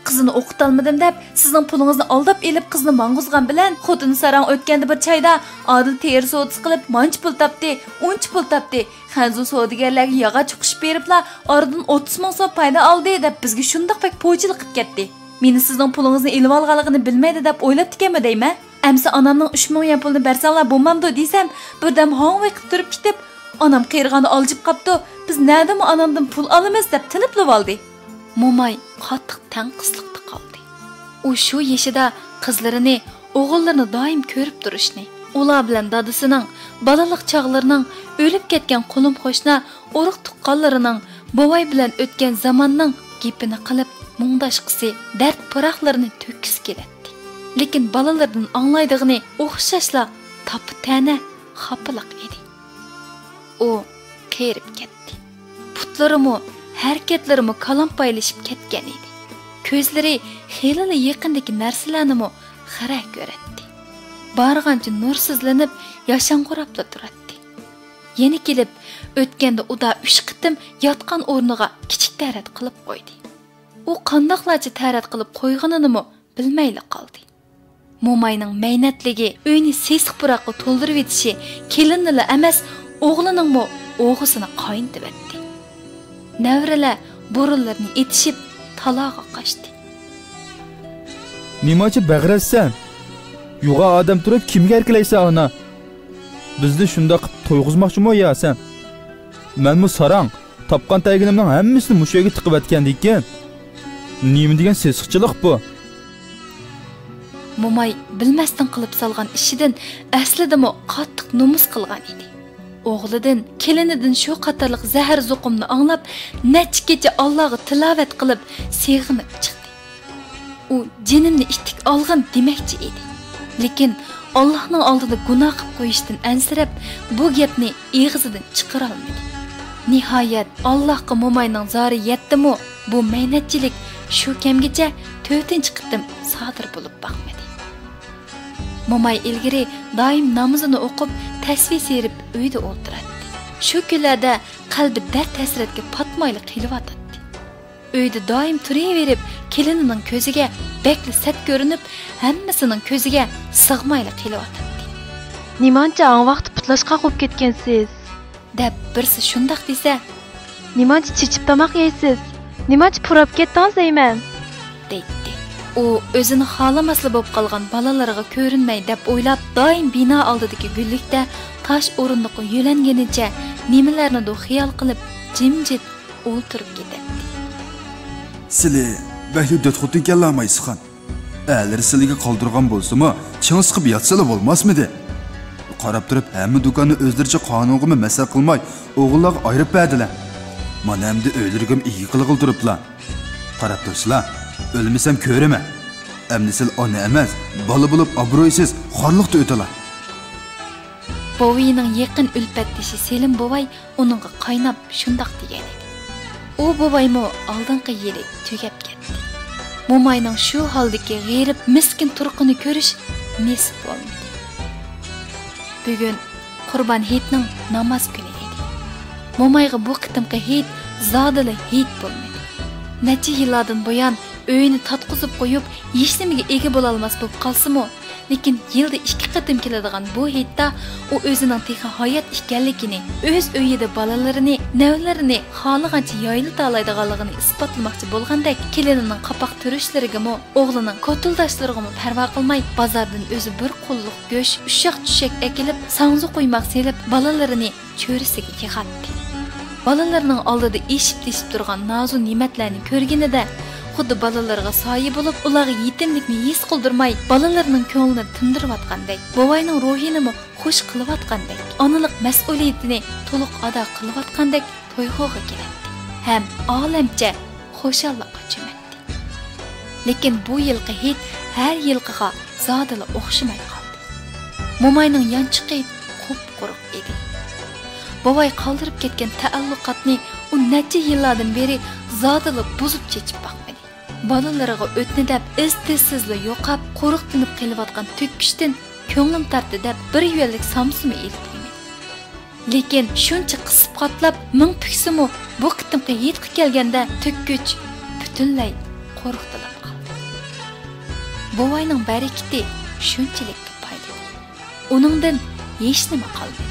Speaker 8: qizini o'qitolmadim deb sizning pulingizni aldab elib qizni mang'uzgan bilan xotini sarang o'tganda bir chayda Odil teri savdosi qilib manch pul topdi, unch pul topdi. Xanzu savdogarlarga yog'och chiqish beriblar, oradan 30 ming so'm foyda oldi deb bizga shundoq pek po'chilik qilib ketdi. Meni sizning pulingizni elib olganligini bilmaydi deb o'ylab tikami deyman. Emsi onamning 3 million pulni bersanglar bo'lmamdi desam, birdam hong'ay qilib turib ketib, onam qiyirg'ani oljib qopdi. Biz nədimi anamdan pul alamiz deb tinibli oldi. Momay qattiq tanqisliqda qoldi. U shu yeshida qizlarini, o'g'illarini doim ko'rib turishni, ular bilan dadasining, balalik chog'larining, o'lib ketgan qo'lim qo'shna, urug' tuqqanlarining, bovay bilan o'tgan zamonning gapini qilib, mungdashqisi, dard piraqlarini to'kis keladi. Lekin balalardan anglaydig'ini o'xshashla tapitana xapiliq edi. U qerib ketdi. Putlarimi, harakatlarimi kalampaylashib ketgan edi. Ko'zlari xeyli yaqindagi narsalarni xira ko'radi. Barg'ancha nursizlanib, yashang'irabla turadi. yana kelib o'tganda uda 3 qitim yotgan o'rniga kichik tarat qilib qo'ydi. U qandoqlarcha tarat qilib qo'yganini bilmayli qoldi. Momayning maynatligi uyni sesiq puroqqa to'ldirib etishi kelinni emas, o'g'lining o'g'isini qayintib etdi. Navralar burunlarni etishib taloga qochdi.
Speaker 4: Nimachi bag'rassan? Yo'g'a odam turib kimga erkilaysan ona? Bizni shunda qilib to'yg'izmoqchimi yo sen? Menmi sarang, topgan taginimning hammasini mushu yerga tiqib atgandikan. Nima degan sesiqchilik bu?
Speaker 8: Momay bilmasdan qilib salgan ishidan aslidami qattiq nomus qilgan edi. O'g'lidan, kelinidan shu qatorliq zahar zuqumni anglab, nechgacha Allohga tilovat qilib, seg'inib chiqdi. U jinimni ittik olgan demakchi edi. Lekin Allohning oldida gunoh qilib qo'yishdan ansirab, bu gapni og'zidan chiqara olmadi. Nihoyat Allohga Momayning zori yetdimi, bu maynatchilik shu kamgacha 4-qitim sodir bo'lib boqmadi. Momay ilgari doim namozini o'qib, tasbih serib uyda o'tiradi. Shu kunlarda qalbi dard hasratga patmayli qilyotdi. Uyda doim turaverib, kelinining ko'ziga bekli sat ko'rinib, hammasining ko'ziga sig'mayli qilyotdi.
Speaker 7: Nimancha an vaqt putlashqa qo'yib ketgansiz?
Speaker 8: Deb birsi shundoq desa,
Speaker 7: nimancha chichib tomoq yeysiz? Nimancha purab ketdingiz deyman?
Speaker 8: deydi. U o'zini xolamasli bo'lib qolgan balalarga ko'rinmay deb o'ylab, doim bino oldidagi gullikda tosh o'rindiqqa yo'langenicha nimalarnidir xiyol qilib, jimjit o'tirib ketadi.
Speaker 2: Sizlar bahli dotxuti kelolmaysizxan. A'lari sizlarga qoldirgan bo'lsa-mu, ching siqib yotsalar bo'lmasmidi? Qarab turib, hamma do'konni o'zlaricha qonunga masal qilmay, o'g'illarga ayirib berdilar. Mana endi o'ldirgim iyi qilg'il turiblar. Qarab tursizlar, o'lmasam ko'raman. Endi siz ona emas, bola bo'lib obro'ysiz, xorliqda o'talar.
Speaker 8: Bovining yaqin ulfatdishi Selim bovay uningga qaynab shundoq degan edi. U bovaymo oldingi yili tugab ketdi. Momayning shu holdagi g'erib miskin turqini ko'rish nasib bo'lmadi. Bugun Qurban Hayitning namoz kuni edi. Momayga bu qitimqi Hayit zodili Hayit bo'lmadi. Necha yillardan buyon uyini tatqizib qo'yib, yeshlimiga ega bo'la olmas bo'lib qolsa-mu, lekin yilda 2 qatim keladigan bu Hayitda u o'zining texi hayot ekanligini, o'z uyida bolalarini, navlarini xohlagancha yoyilta oladiganligini isbotlamoqchi bo'lgandek, kelinining qapoq turishlariga-mu, o'g'lining ko'tuldoshlariga-mu parvo qilmay, bozordan o'zi bir qo'lliq go'sht, ushaq-tushak ekilib, sangzi qo'ymoq selib, bolalarini cho'risiga yig'atdi. Balalarning oldida eshib-teshib turgan nozu ne'matlarni ko'rganida xuddi balalarga soya bo'lib, ularga yetimlikni his qildirmay, balalarning ko'nglini tindirayotgandek, bovayning ruhini xush qilayotgandek, onalik mas'uliyatini to'liq ado qilayotgandek to'yg'uga keladi. Ham olamcha xushallikqa cho'madi. Lekin bu yilqi Hayit har yilqiga zodila o'xshamay qoldi. Momayning yanchiqi qup-quruq edi. Bovay qoldirib ketgan ta'alluqotni u necha yillardan beri zodila buzib chechib boqmadi. Balalarga o'tni deb iztizsizla yo'qab, quruq tinib qilayotgan to'kishdan ko'nglim tartdi deb bir yo'llik samsimi eltmadi. Lekin shuncha qisib qatlab, ming puksimi bu qitimga yetib kelganda to'kkuch butunlay qo'rqtilib qoldi. Bovayning barakati shunchalik ko'paydi. Uningdan hech nima qolmadi.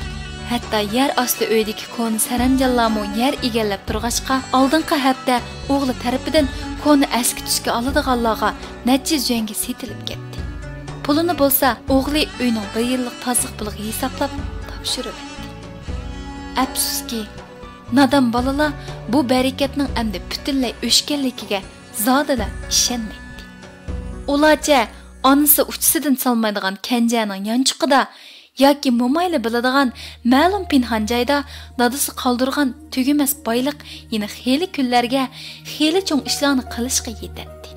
Speaker 8: Hatto yer osti uydagi koni saranjallamo yer egallab turg'achqa, oldingi hafta o'g'li tarafidan koni eski tusga oladiganlarga necha joyga setilib ketdi. Pulini bo'lsa, o'g'li uyning 1 yillik tozliq puliga hisoblab topshirib etdi. Afsuski, nodon bolalar bu barakatning endi butunlay o'shganligiga zodila ishonmaydi. Ularcha onasi uchisidan solmaydigan kanjaning yanchiqida yoki momayli biladigan ma'lum pinhon joyda dadasi qoldirgan tugamas boyliq yana xeyli kunlarga xeyli cho'ng ishlarni qilishga yetadi.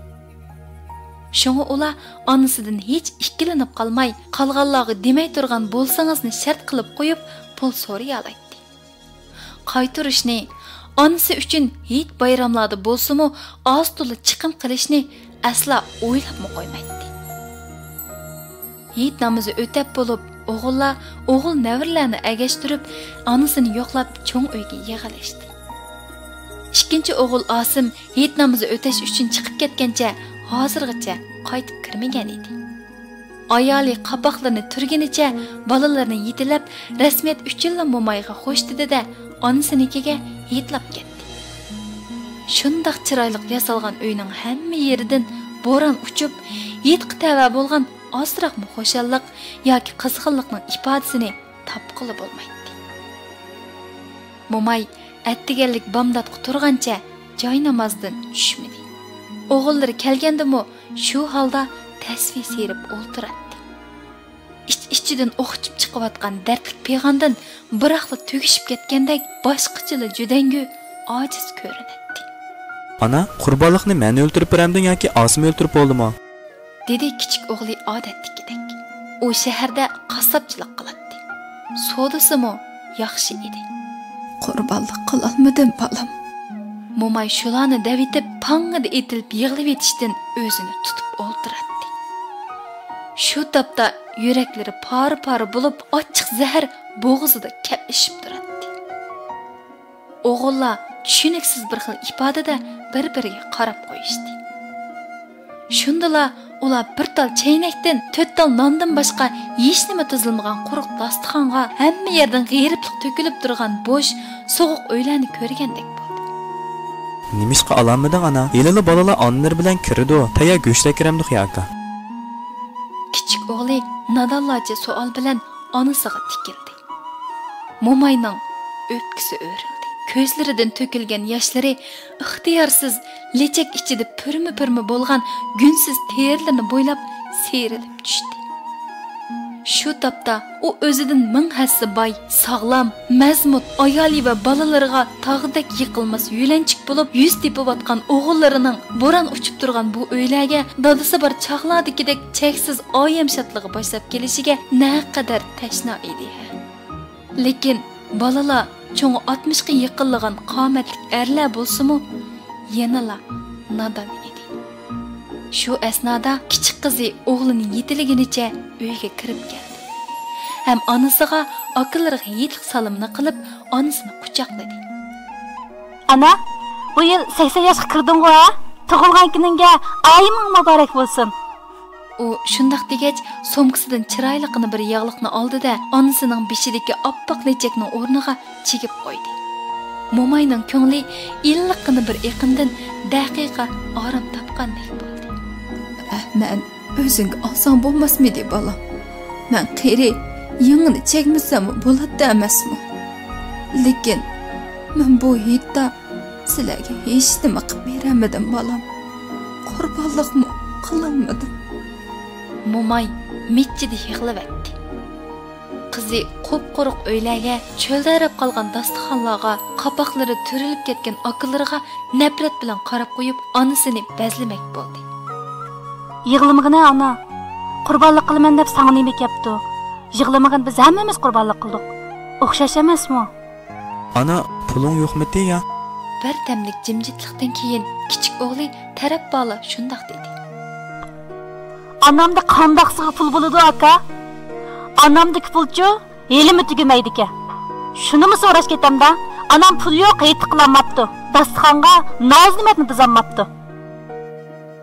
Speaker 8: Shunga ular onasidan hech ikkilanib qolmay, qolganlarga demay turgan bo'lsangizni shart qilib qo'yib, pul so'ray oladi. Qaytirishni, onasi uchun hech bayramlarda bo'lsa-mu, oz to'la chiqim qilishni asla o'ylab qo'ymaydi. Hech namozi o'tab bo'lib, o'g'illar o'g'il nevirlarni agashtirib, onasini yo'qlab cho'ng uyga yig'ilishdi. Ikkinchi o'g'il Osim hayit namozi o'tash uchun chiqib ketgancha hozirgacha qaytib kirmagan edi. Ayoli qapoqlarni turganicha bolalarni yetilab, rasmiyat 3 yil mo'mayga xo'sh dedi-da, onasinikiga yetlab ketdi. Shundaq chiroyli yasalgan uyning hamma yeridan bo'ron uchib, yetqi tava bo'lgan ozroqmi xo'shallik yoki qizg'inlikning ifodasini topqili bo'lmaydi. Mo'may attiganlik bomdatga turgancha joy namozdan tushmadi. O'g'illari kelgandimi shu holda tasvir serib o'ltiradi. İç-içidan o'qchib chiqayotgan dardlik peyg'ondan biroqla tugishib ketgandek boshqachalar judangu ojiz ko'rinadi.
Speaker 6: Ana, qurbonlikni men o'ltirib beramding yoki Osim o'ltirib bo'ldimi?
Speaker 8: Dedi kichik o'g'li odatdagidek. U shaharda qassobchilik qiladi. Sodasimi yaxshi edi. Qurbonlik qilolmadim balam. Mo'may shularni davitib pangida etilib yig'lab etishdan o'zini tutib o'ltiradi. Shu topda yuraklari pari-pari bo'lib, ochiq zahar bo'g'izida kaplashib turadi. O'g'illar tushuniksiz bir xil ifodada bir-biriga qarab qo'yishdi. Shundala ular bir tal chaynakdan 4 tal nondan boshqa hech nima tuzilmagan quruq dasturxonga hamma yerdan g'iriblik to'kilib turgan bo'sh, sovuq uylarni ko'rgandek bo'ldi.
Speaker 6: Nimishqa olmading ana? Yelili bolalar onlari bilan kirdi, taya go'shtga kiramdi aka.
Speaker 8: Kichik o'g'li nadonlarcha savol bilan onasiga tikildi. Mo'mayning o'pkisi o'rildi. Ko'zlaridan to'kilgan yoshlari ixtiyorsiz lechak ichida purmi bo'lgan gunsiz terlarni bo'ylab seyrilib tushdi. Shu topda u o'zidan ming hassi boy, sog'lom, mazmut ayoli va bolalariga tog'dak yiqilmas yo'lanchik bo'lib yuz tepayotgan o'g'illarining bo'ron uchib turgan bu uylarga dadasi bir chaqladikidek cheksiz oyam shodligi boshlab kelishiga naqadar tashna edi. Lekin bolalar cho'ng 60 ga yaqinlagan qomatli erlar bo'lsa-mu, yanala nadon edi. Shu asnoda kichik qizi o'g'lining yetiliginicha uyga kirib keldi. Ham onasiga akillariga yetlik salimni qilib, onasini quchoqladi.
Speaker 5: Ana, bu yil 80 yoshga kirding-ku, ha? Tug'ilgan kuningga oying muborak bo'lsin.
Speaker 8: U shundaq degach, somkasidan chiroyliqini bir yog'liqni oldi-da, onasining beshidagi oppoq lechakning o'rniga chigib qo'ydi. Mo'mayning ko'ngli illiqqina bir iqindan daqiqa orom topgandek bo'ldi.
Speaker 1: Men o'zingga olsang bo'lmasmidi, bolam? Men qeri yengini chekmasam bo'ladi emasmi? Lekin men bu hitda sizlarga hech nima qilib beramadim, bolam. Qurbonlikmi qilolmadim.
Speaker 8: Mo'may mitchida yig'layapti. Qizi qop-quruq uylarga, cho'ldarib qolgan dasturxonlarga, qapoqlari turilib ketgan akillariga nafrat bilan qarab qo'yib, onasini bazlamak bo'ldi.
Speaker 5: Yig'lamag'ina ana. Qurbonlik qilaman deb sanga nima kepti? Yig'lamag'in biz hammamiz qurbonlik qildik. O'xshash emasmi?
Speaker 6: Ana, puling yo'qmi ya?
Speaker 8: Bir tamlik jimjitlikdan keyin kichik o'g'li taraf bola shundoq dedi.
Speaker 5: Anamda qandaqsiga pul bo'ladi aka? Anamdagi pulchu elimi tugamaydi ekan. Shunimi so'rash ketamda? Anam pul yo'q, yetib qilmabdi. Dasturxonga noznimatni tuzamabdi.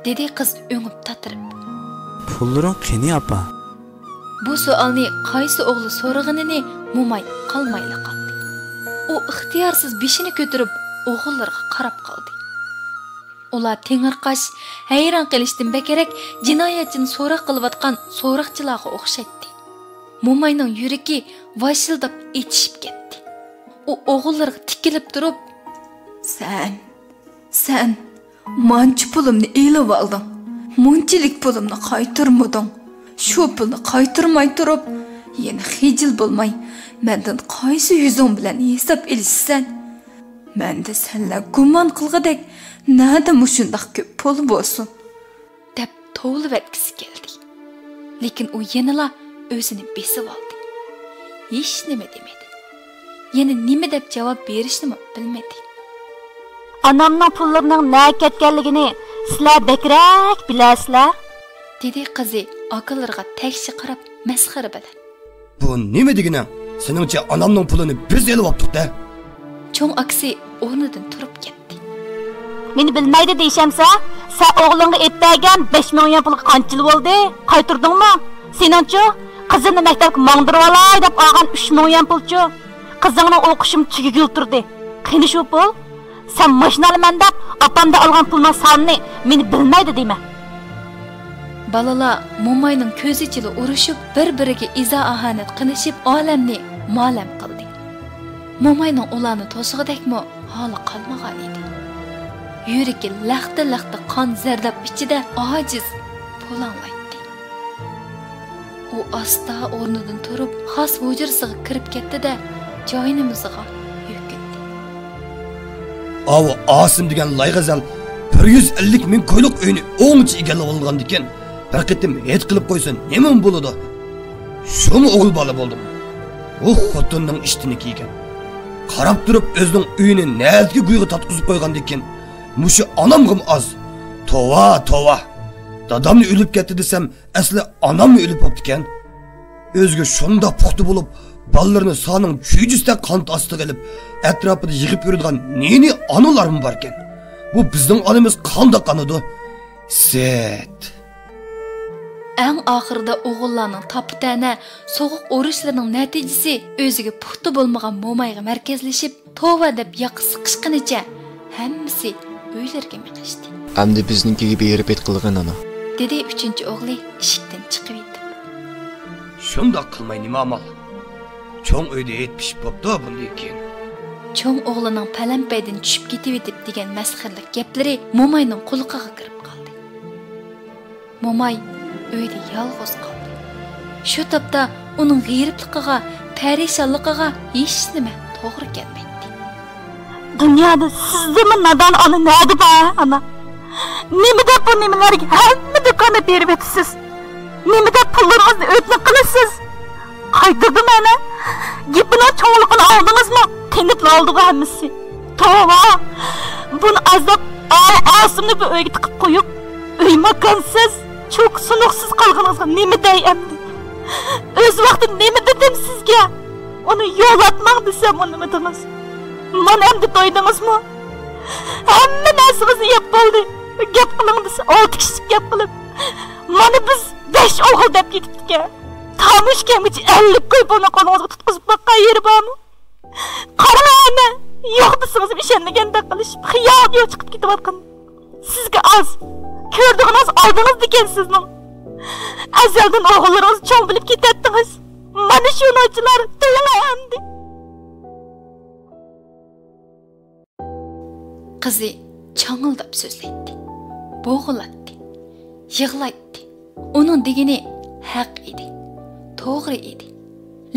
Speaker 8: Dedi qiz o'ngib tatirib.
Speaker 6: Pullaring qani apa?
Speaker 8: Bu savolni qaysi o'g'li so'rag'inini Mo'may qolmayli qoldi. U ixtiyorsiz beshini ko'tarib o'g'illarga qarab qoldi. Ular tengirqash, hayron qilishdan bekerak jinoyatchini so'roq qilayotgan so'roqchilarga o'xshatdi. Mo'mayning yuragi vashildab etishib ketdi. U o'g'illarga tikilib turib,
Speaker 1: "Sen manchi pulimni elib olding. Munchilik pulimni qaytarmading. Shu pulni qaytarmay turib, yana xijil bo'lmay, mendan qaysi yuzing bilan hisob elishsan? Menda senlar gumon qilg'idek nada mushundaq ko'p pul bo'lsin?"
Speaker 8: deb tovlib etkisi keldi. Lekin u yanala o'zini besib oldi. Hech nima demadi. Yana nima deb javob berishni bilmadi.
Speaker 5: Anamning pullarining nima ketganligini sizlar bekrak bilasizlar?
Speaker 8: dedi qizi akillarga takshi qarab masxara bilan.
Speaker 3: Bu nima degani? Seningcha onamning pulini biz elib oldik-da.
Speaker 8: Cho'ng aksi o'rnidan turib ketdi.
Speaker 5: Meni bilmaydi deyşemsa, sen oğlunga etbergen 5 milyon pul qancha bo'ldi? Qaytirdingmi? Seningchi qizini maktabga mangdirib olay deb olgan 3 milyon pulchi. Qizingning o'qishim tugigil turdi. Qani shu pul? Sen mashina olaman deb opamda olgan pulning sonini meni bilmaydi deyman.
Speaker 8: Balalar Momayning ko'zi ichida urushib, bir-biriga izo ahanat qilishib, olamni ma'lum qildi. Momayning ularni to'sig'idekmi holi qolmagan edi. Yuragi laxta-laxta qon zardab ichida ojiz po'lanlaydi. U asta o'rnidan turib, xos hujrasiga kirib ketdi-da, joyinimizga yukindi.
Speaker 3: Avu Asim degan layg'azal 150 ming ko'yliq uyni o'ngchi egallab olgan ekan. Bir qitim et qilib qo'ysin, nima bo'ladi? Shumi o'g'il bola bo'ldim. U xotinning ishtiniki ekan. Qarab turib o'zining uyini nalga guyga tatqizib qo'ygan ekan. Mushi onamg'im az. Tova. Dadamni o'lib ketdi desam, asli onamni o'lib qopti ekan. O'ziga shunda puxta bo'lib, balalarni soning kuyjisda qon ostiga ilib, atrofida yig'ib yuradigan neni onalarmi bor ekan? Bu bizning onamiz qanday qanadi? Set.
Speaker 8: Eng oxirida o'g'illarning tapitana so'g'uq urushlarining natijasi o'ziga puxta bo'lmagan Momayga markazlashib, tova deb yoqi siqishqinicha hammasi uylarga miqishdi.
Speaker 10: Endi bizninkiga berib etqilgan ana.
Speaker 8: Dedi 3-o'g'li eshikdan chiqib yetib.
Speaker 3: Shunda qilmay nima amal? Cho'ng uyda et pishib bo'pti bunday keyin.
Speaker 8: Cho'ng o'g'lining palampaydan tushib ketib etib degan masxarlik gaplari Momayning quliqiga kirib qoldi. Momay uyda yolg'iz qoldi. Shu topda uning g'iyripligiga, parishonligiga hech nima to'g'ri kelmaydi.
Speaker 5: Dunyoda sizdimi nadon ona nadi bor, ana? Nimada bu nimalarga hamma do'konni berib etasiz? Nimada pullaringizni o'tliq qilasiz? Qaytirdim ana. Gapini cho'ngligini oldingizmi? Qinib oldiga hammasi. Tova. Buni azab Asimni bu uyga tiqib qo'yib, uy makonsiz, çok sunuqsiz qolganingizga nima dey endi? O'z vaqtida nima dedim sizga? Uni yo'latmang desam, uni nima dedingiz? Mana endi to'ydingizmi? Hamma narsangizni yeb bo'ldi. Gap qiling desa, 6 kishi gap qilib. Mana biz 5 o'g'il deb ketibdik. Tamushkamiz 50 qo'y buni qo'lingizga tutqizib boqqan yeri bormi? Qarangni, yo'q desangiz ishonmagandek qilishib, xiyol yo'q chiqib ketayotgan. Sizga az ko'rdingiz, oldingiz ekansiz-mi? Azaldan o'g'illaringiz cho'ng bilib ketdingiz. Mana shu nochilar to'yilandi. Qizi chang'ildab so'zlaydi. Bo'g'iladi. Yig'laydi. Uning degani haq edi. To'g'ri edi.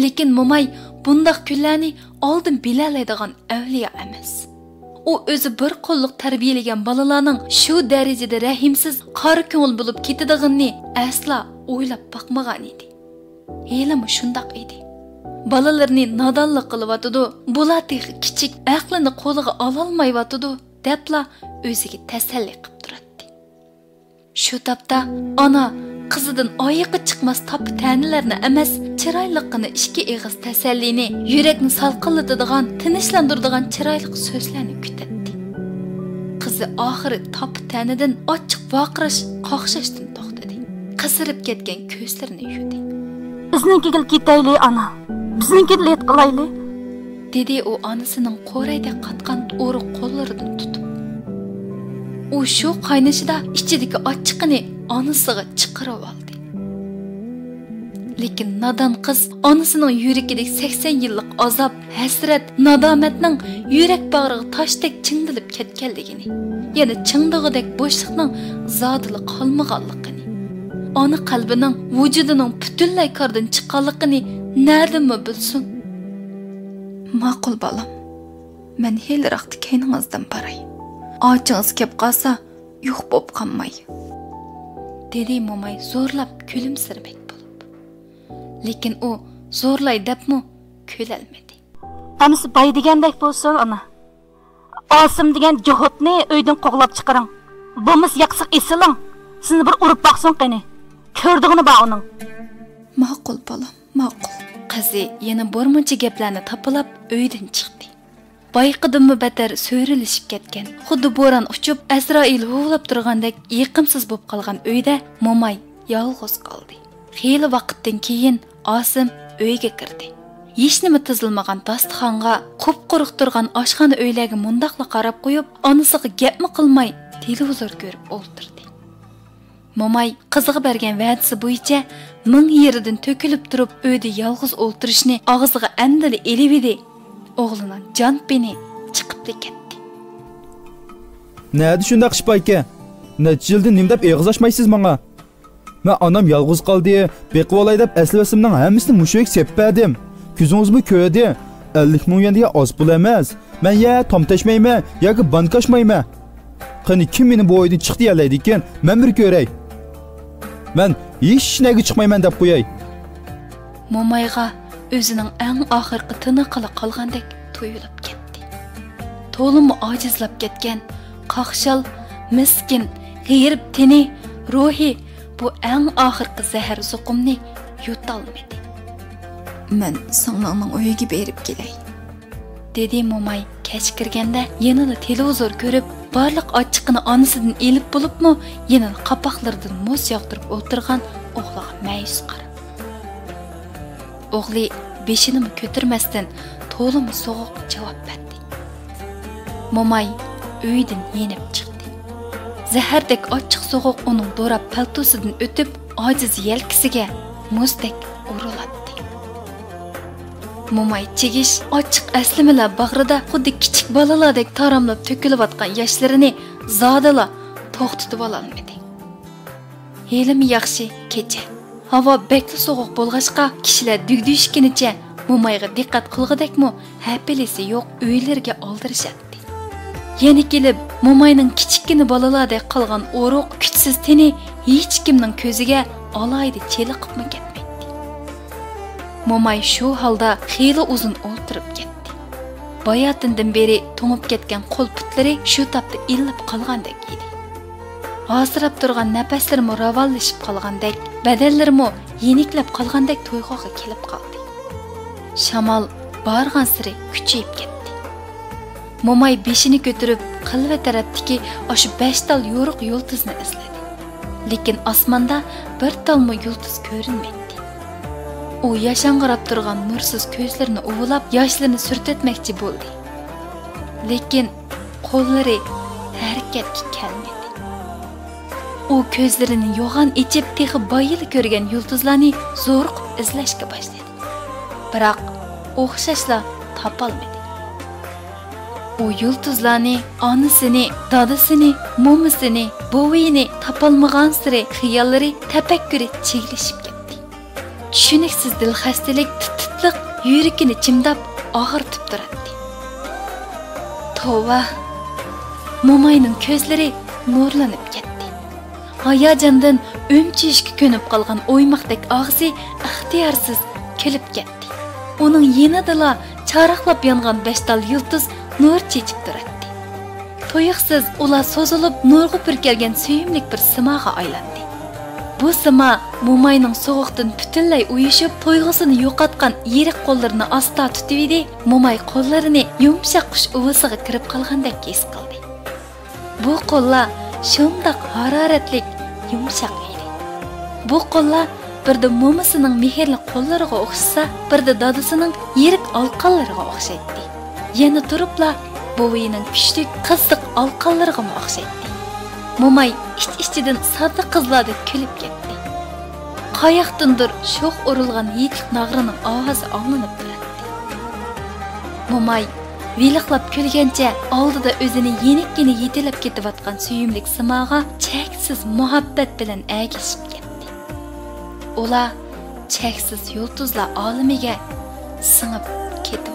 Speaker 5: Lekin Momay bundaq kunlarni oldin bilalaydigan avliyo emas. U o'zi bir qo'lliq tarbiyalagan balalarning shu darajada rahimsiz, qora ko'ngil bo'lib ketadiganini asla o'ylab boqmagan edi. Elimi shundaq edi. Balalarni nodonlik qilyotidi, bular kichik aqlini qo'liga ola olmayotidi debla o'ziga tasalli qilib turadi. Shu topda ona qizidan oyiqi chiqmas top ta'nilarni emas, chiroyliqini ikki eg'iz tasallini, yurakni salqinlatadigan, tinchlantiradigan chiroyli so'zlarni kutadi. Qizi oxiri top ta'nidan ochiq vaqirash, qoqshashdan to'xtadi. Qisirib ketgan ko'zlarini yumdi. Biznikiga ketayli ana. Biznikiga let qilayli,
Speaker 8: dedi u onasining qo'rayda qatgan o'riq qo'llaridan tutib. U shu qaynashida ichidagi ochiqini onasiga chiqarib oldi. Lekin nodon qiz onasining yuragidagi 80 yillik azob, hasrat, nadomatning yurak bag'riga toshdek chingdilib ketganligini, yana chingdig'idek bo'shliqning zodili qolmaganligini, ona qalbining, vujudining butunlay kordan chiqqanligini nerdimi bilsin? Ma'qul bolam. Men heliroqda keyningizdan baray. Ochingiz kep qolsa, yo'q bo'p qolmay. Dedi Momay zo'rlab kulimsirmak bo'lib. Lekin u zo'rlay debmi kulolmadi.
Speaker 5: Amsi bay degandek bo'lsin ana. Osim degan juhudni uydan qo'g'lab chiqaring. Bo'lmas yaqsiq esiling. Sizni bir urib baqsin qani. Ko'rdig'ini bor uning.
Speaker 8: Ma'qul bolam, ma'qul. Qizi yana bormuncha gaplarni tapilab uydan chiqdi. Bayqidimmi betar so'rilishib ketgan. Xuddi bo'ron uchib, Azroil huvlab turgandek yiqimsiz bo'lib qolgan uyda Momay yolg'iz qoldi. Xeyli vaqtdan keyin Osim uyga kirdi. Hech nima tizilmagan dasturxonga qop-quruq turgan oshxona uylarga mundaqla qarab qo'yib, onasiga gapmi qilmay televizor ko'rib o'ltirdi. Momay qiziga bergan va'dasi bo'yicha ming yeridan to'kilib turib uyda yolg'iz o'ltirishni og'ziga andili elividi. O'g'lining jon peni chiqib ketdi.
Speaker 4: Nada shundaq ish aka? Necha yildan nim deb eg'izlashmaysiz menga? Men onam yolg'iz qoldi, beqib olay deb aslibasimning hammasini mushuk seppadim. Ko'zingizmi ko'rdi? 50 ming yuan degan oz pul emas. Men ya tomtashmayman yoki bankashmayman. Qani kim meni bu oydan chiqdi yalaydi ekan? Men bir ko'ray. Men hech nega chiqmayman deb qo'yay.
Speaker 8: Momayga o'zining eng oxirgi tiniqili qolgandek tuyulib ketdi. To'limi ojizlab ketgan, qaqshal, miskin, g'irib tini, ruhi bu eng oxirgi zahar zuqumni yutolmadi. Men singlimning uyiga berib kelay, dedi Momay kech kirganda yanada televizor ko'rib, barliq ochiqini onasidan elib bo'libmi, yana qapoqlardan muz yog'dirib o'tirgan o'g'liga ma'yus qarab. O'g'li beshini ko'tarmasdan to'lim so'g'uq javob berdi. Momay uydan yenib chiqdi. Zahardek ochiq so'g'uq uning do'rab paltosidan o'tib, ojiz yelkasiga muzdek uriladi. Momay chegish ochiq aslimilar bag'rida xuddi kichik bolalardek taramlab to'kilayotgan yoshlarini zodala to'xtatib ololmadi. Yelimi yaxshi kecha. Havo bekli soğuk bo'lg'achqa kishilar dugdishkinicha Momayga diqqat qilg'idekmi, hapilisi yo'q uylarga oldirishadi. Yana kelib Momayning kichikkina bolalardek qolgan o'ruq kuchsiz teni hech kimning ko'ziga olaydi cheliqibmi ketmaydi. Momay shu holda xeyli uzun o'ltirib ketdi. Bayotindan beri to'ngib ketgan qo'l putlari shu topda ilib qolgandek edi. Hozirab turgan nafaslarimi ravallashib qolgandek, badallarimi yeniklab qolgandek to'yg'oqqa kelib qoldi. Shamol borgan siri kuchayib ketdi. Momay beshini ko'tarib, qilva tarafdagi o'sha 5 tal yo'riq yulduzni izladi. Lekin osmonda bir talmi yulduz ko'rinmaydi. U yashang'irab turgan nursiz ko'zlarini uvlab, yoshlarni surtatmoqchi bo'ldi. Lekin qo'llari harakatga kelmadi. U ko'zlarini yo'g'on ichib, texi bayili ko'rgan yulduzlarni zo'rqib izlashga boshladi. Biroq o'xshashla topolmadi. U yulduzlarni, onasini, dadasini, mo'misini, buvini topolmagan siri xiyollari tafakkuri cheglashib ketdi. Tushuniksiz dilxastalik titliq yuragini chimdab og'irtib turadi. Tova! Momayning ko'zlari nurlanib ketdi. Hayajondan o'mchishga ko'nib qolgan o'ymoqdek og'zi ixtiyorsiz kulib ketdi. Uning yenidala charaqlab yongan 5 tal yulduz nur chechib turadi. To'yiqsiz ular so'zilib nurga purkalgan suyimlik bir simoga aylandi. Bu simo Momayning so'g'uqdan butunlay uyushib, to'yg'usini yo'qotgan yirik qo'llarini asta tutibdi. Momay qo'llarini yumshoq qush uvasiga kirib qolgandek his qildi. Bu qo'llar shundoq haroratlik, yumshoq edi. Bu qo'llar birda mo'misining mehrli qo'llariga o'xshasa, birda dadasining yirik alqonlariga o'xshaydi. Yana turibla buvining kuchlik qizdiq alqonlariga o'xshaydi. Momay ich-ichidan sodda qizlardek kulib ketdi. Qayoqdandir sho'x urilgan yetlik nag'rining ovozi anglanib turadi. Momay viliqlab kulgancha oldida o'zini yenikkina yetilib ketayotgan suyimlik simoga cheksiz muhabbat bilan agishib ketdi. Ular cheksiz yulduzlar olamiga singib ketib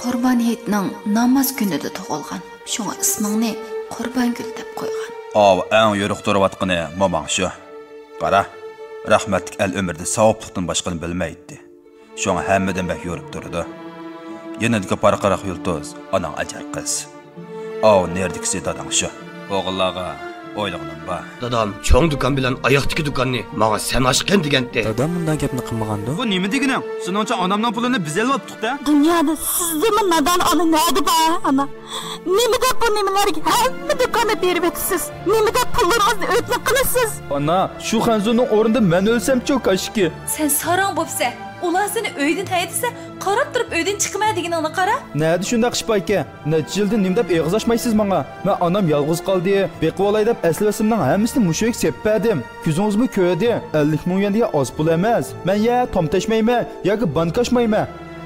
Speaker 8: Qurboniyatning namoz kunida tug'ilgan. Shunga ismingni Qurbongul deb qo'ygan.
Speaker 2: Av eng yo'riq turayotgani momang shu. Qara, rahmatlik al umrda savoblikdan boshqani bilmaydi. Shunga hammadan bak yo'rib turdi. Yanadagi parqaraq yulduz, onang ajar qiz. Av nerdikisi dadang shu. O'g'illarga o'ylag'anim bor.
Speaker 3: Dadam cho'ng do'kon bilan oyoqdagi do'konni menga sen ochgan deganda.
Speaker 6: Dadam bunday gapni qilmagandi.
Speaker 4: Bu nima deganing? Seningcha onamning pulini biz olibdik-da.
Speaker 5: Dunyoda sizdimi nadan ona nerede bor ana? Nima deb bu nimalarga hamma do'konni berib etasiz? Nima deb pullaringizni o'tliq qilasiz?
Speaker 4: Ana, shu Xanzoning o'rnida men o'lsam-chi kashki.
Speaker 8: Sen sarang bo'psa, ular seni uydan haydasa, qarab turib uydan chiqma deganingni qara.
Speaker 4: Nada shunda qishpa aka? Necha yildan nim deb eg'iz ochmaysiz menga? Men onam yolg'iz qoldi, beqib olay deb aslasimning hammasini mushuk seppadim. Ko'zingizmi ko'rdi? 50 ming yuan oz pul emas. Men ya tomtashmayman yoki bankashmayman.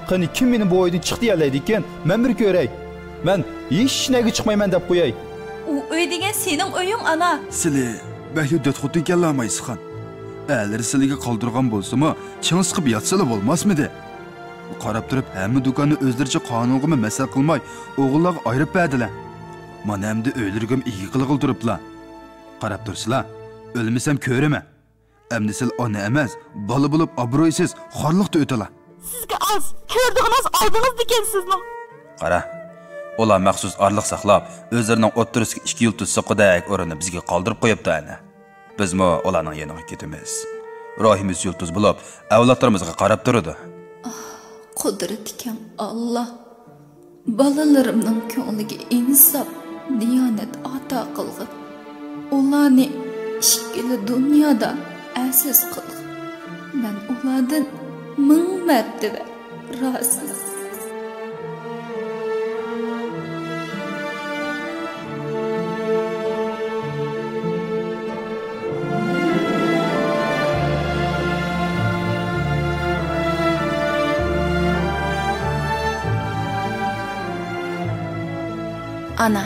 Speaker 4: Qani kim meni bu oydan chiqdi yalaydi ekan? Men bir ko'ray. Men hech nega chiqmayman deb qo'yay.
Speaker 8: U uy degan sening uying ana.
Speaker 2: Sizlar bahyo dotxotin kellamaysiz xon. Ələri sizlarga qoldirgan bo'lsa-mu, ching siqib yotsalar bo'lmasmidi? Qarab turib, hamma do'konni o'zlaricha qonunga masal qilmay, o'g'illarga ayirib berdilar. Mana endi o'ylirgim igi qilib turiblar. Qarab tursizlar, o'lmasam ko'raman. Endi siz ona emas, bola bo'lib obro'ysiz, xorliqda o'tala.
Speaker 5: Sizga az, ko'rdigingiz oldingiz dekansizmi?
Speaker 2: Qara, ular maxsus orliq saqlab, o'zlarining o'ttirisiga 2 yulduz soqadak o'rnini bizga qoldirib qo'yibdi ana. Bizmi ularning yoniga ketamiz. Rohimiz yulduz bo'lib, avlodlarimizga qarab turadi.
Speaker 8: Qudratgan Alloh balalarimning ko'ngliga insof, diyonat ato qilg'in. Ularni ishkili dunyoda aziz qilg'in. Men ulardan ming martaba roziman. Ana,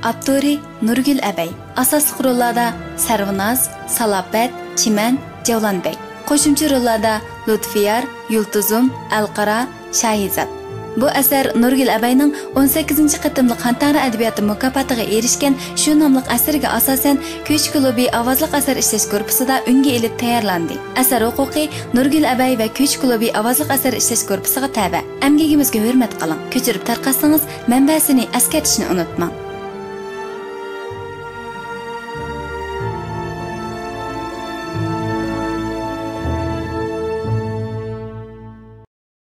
Speaker 8: Abduri Nurgül Abay. Asaslık rollarda Sarvnaz, Salapet, Çimen, Cevlanbek. Qo'shimcha rollarda Lutfiyar, Yultuzum, Alqara, Shahizat. Bu asar Nurgül Abayning 18-chi qitimli Xantara adabiyoti mukofotiga erishgan shu nomli asariga asosan Kuch klubi ovozliq asar ishlash korpusida unga ilib tayyorlandi. Asar huquqiy Nurgül Abay va Kuch klubi ovozliq asar ishlash korpusiga tava. Amgagimizga hurmat qiling. Ko'chirib tarqatsangiz manbasini eslatishni unutmang.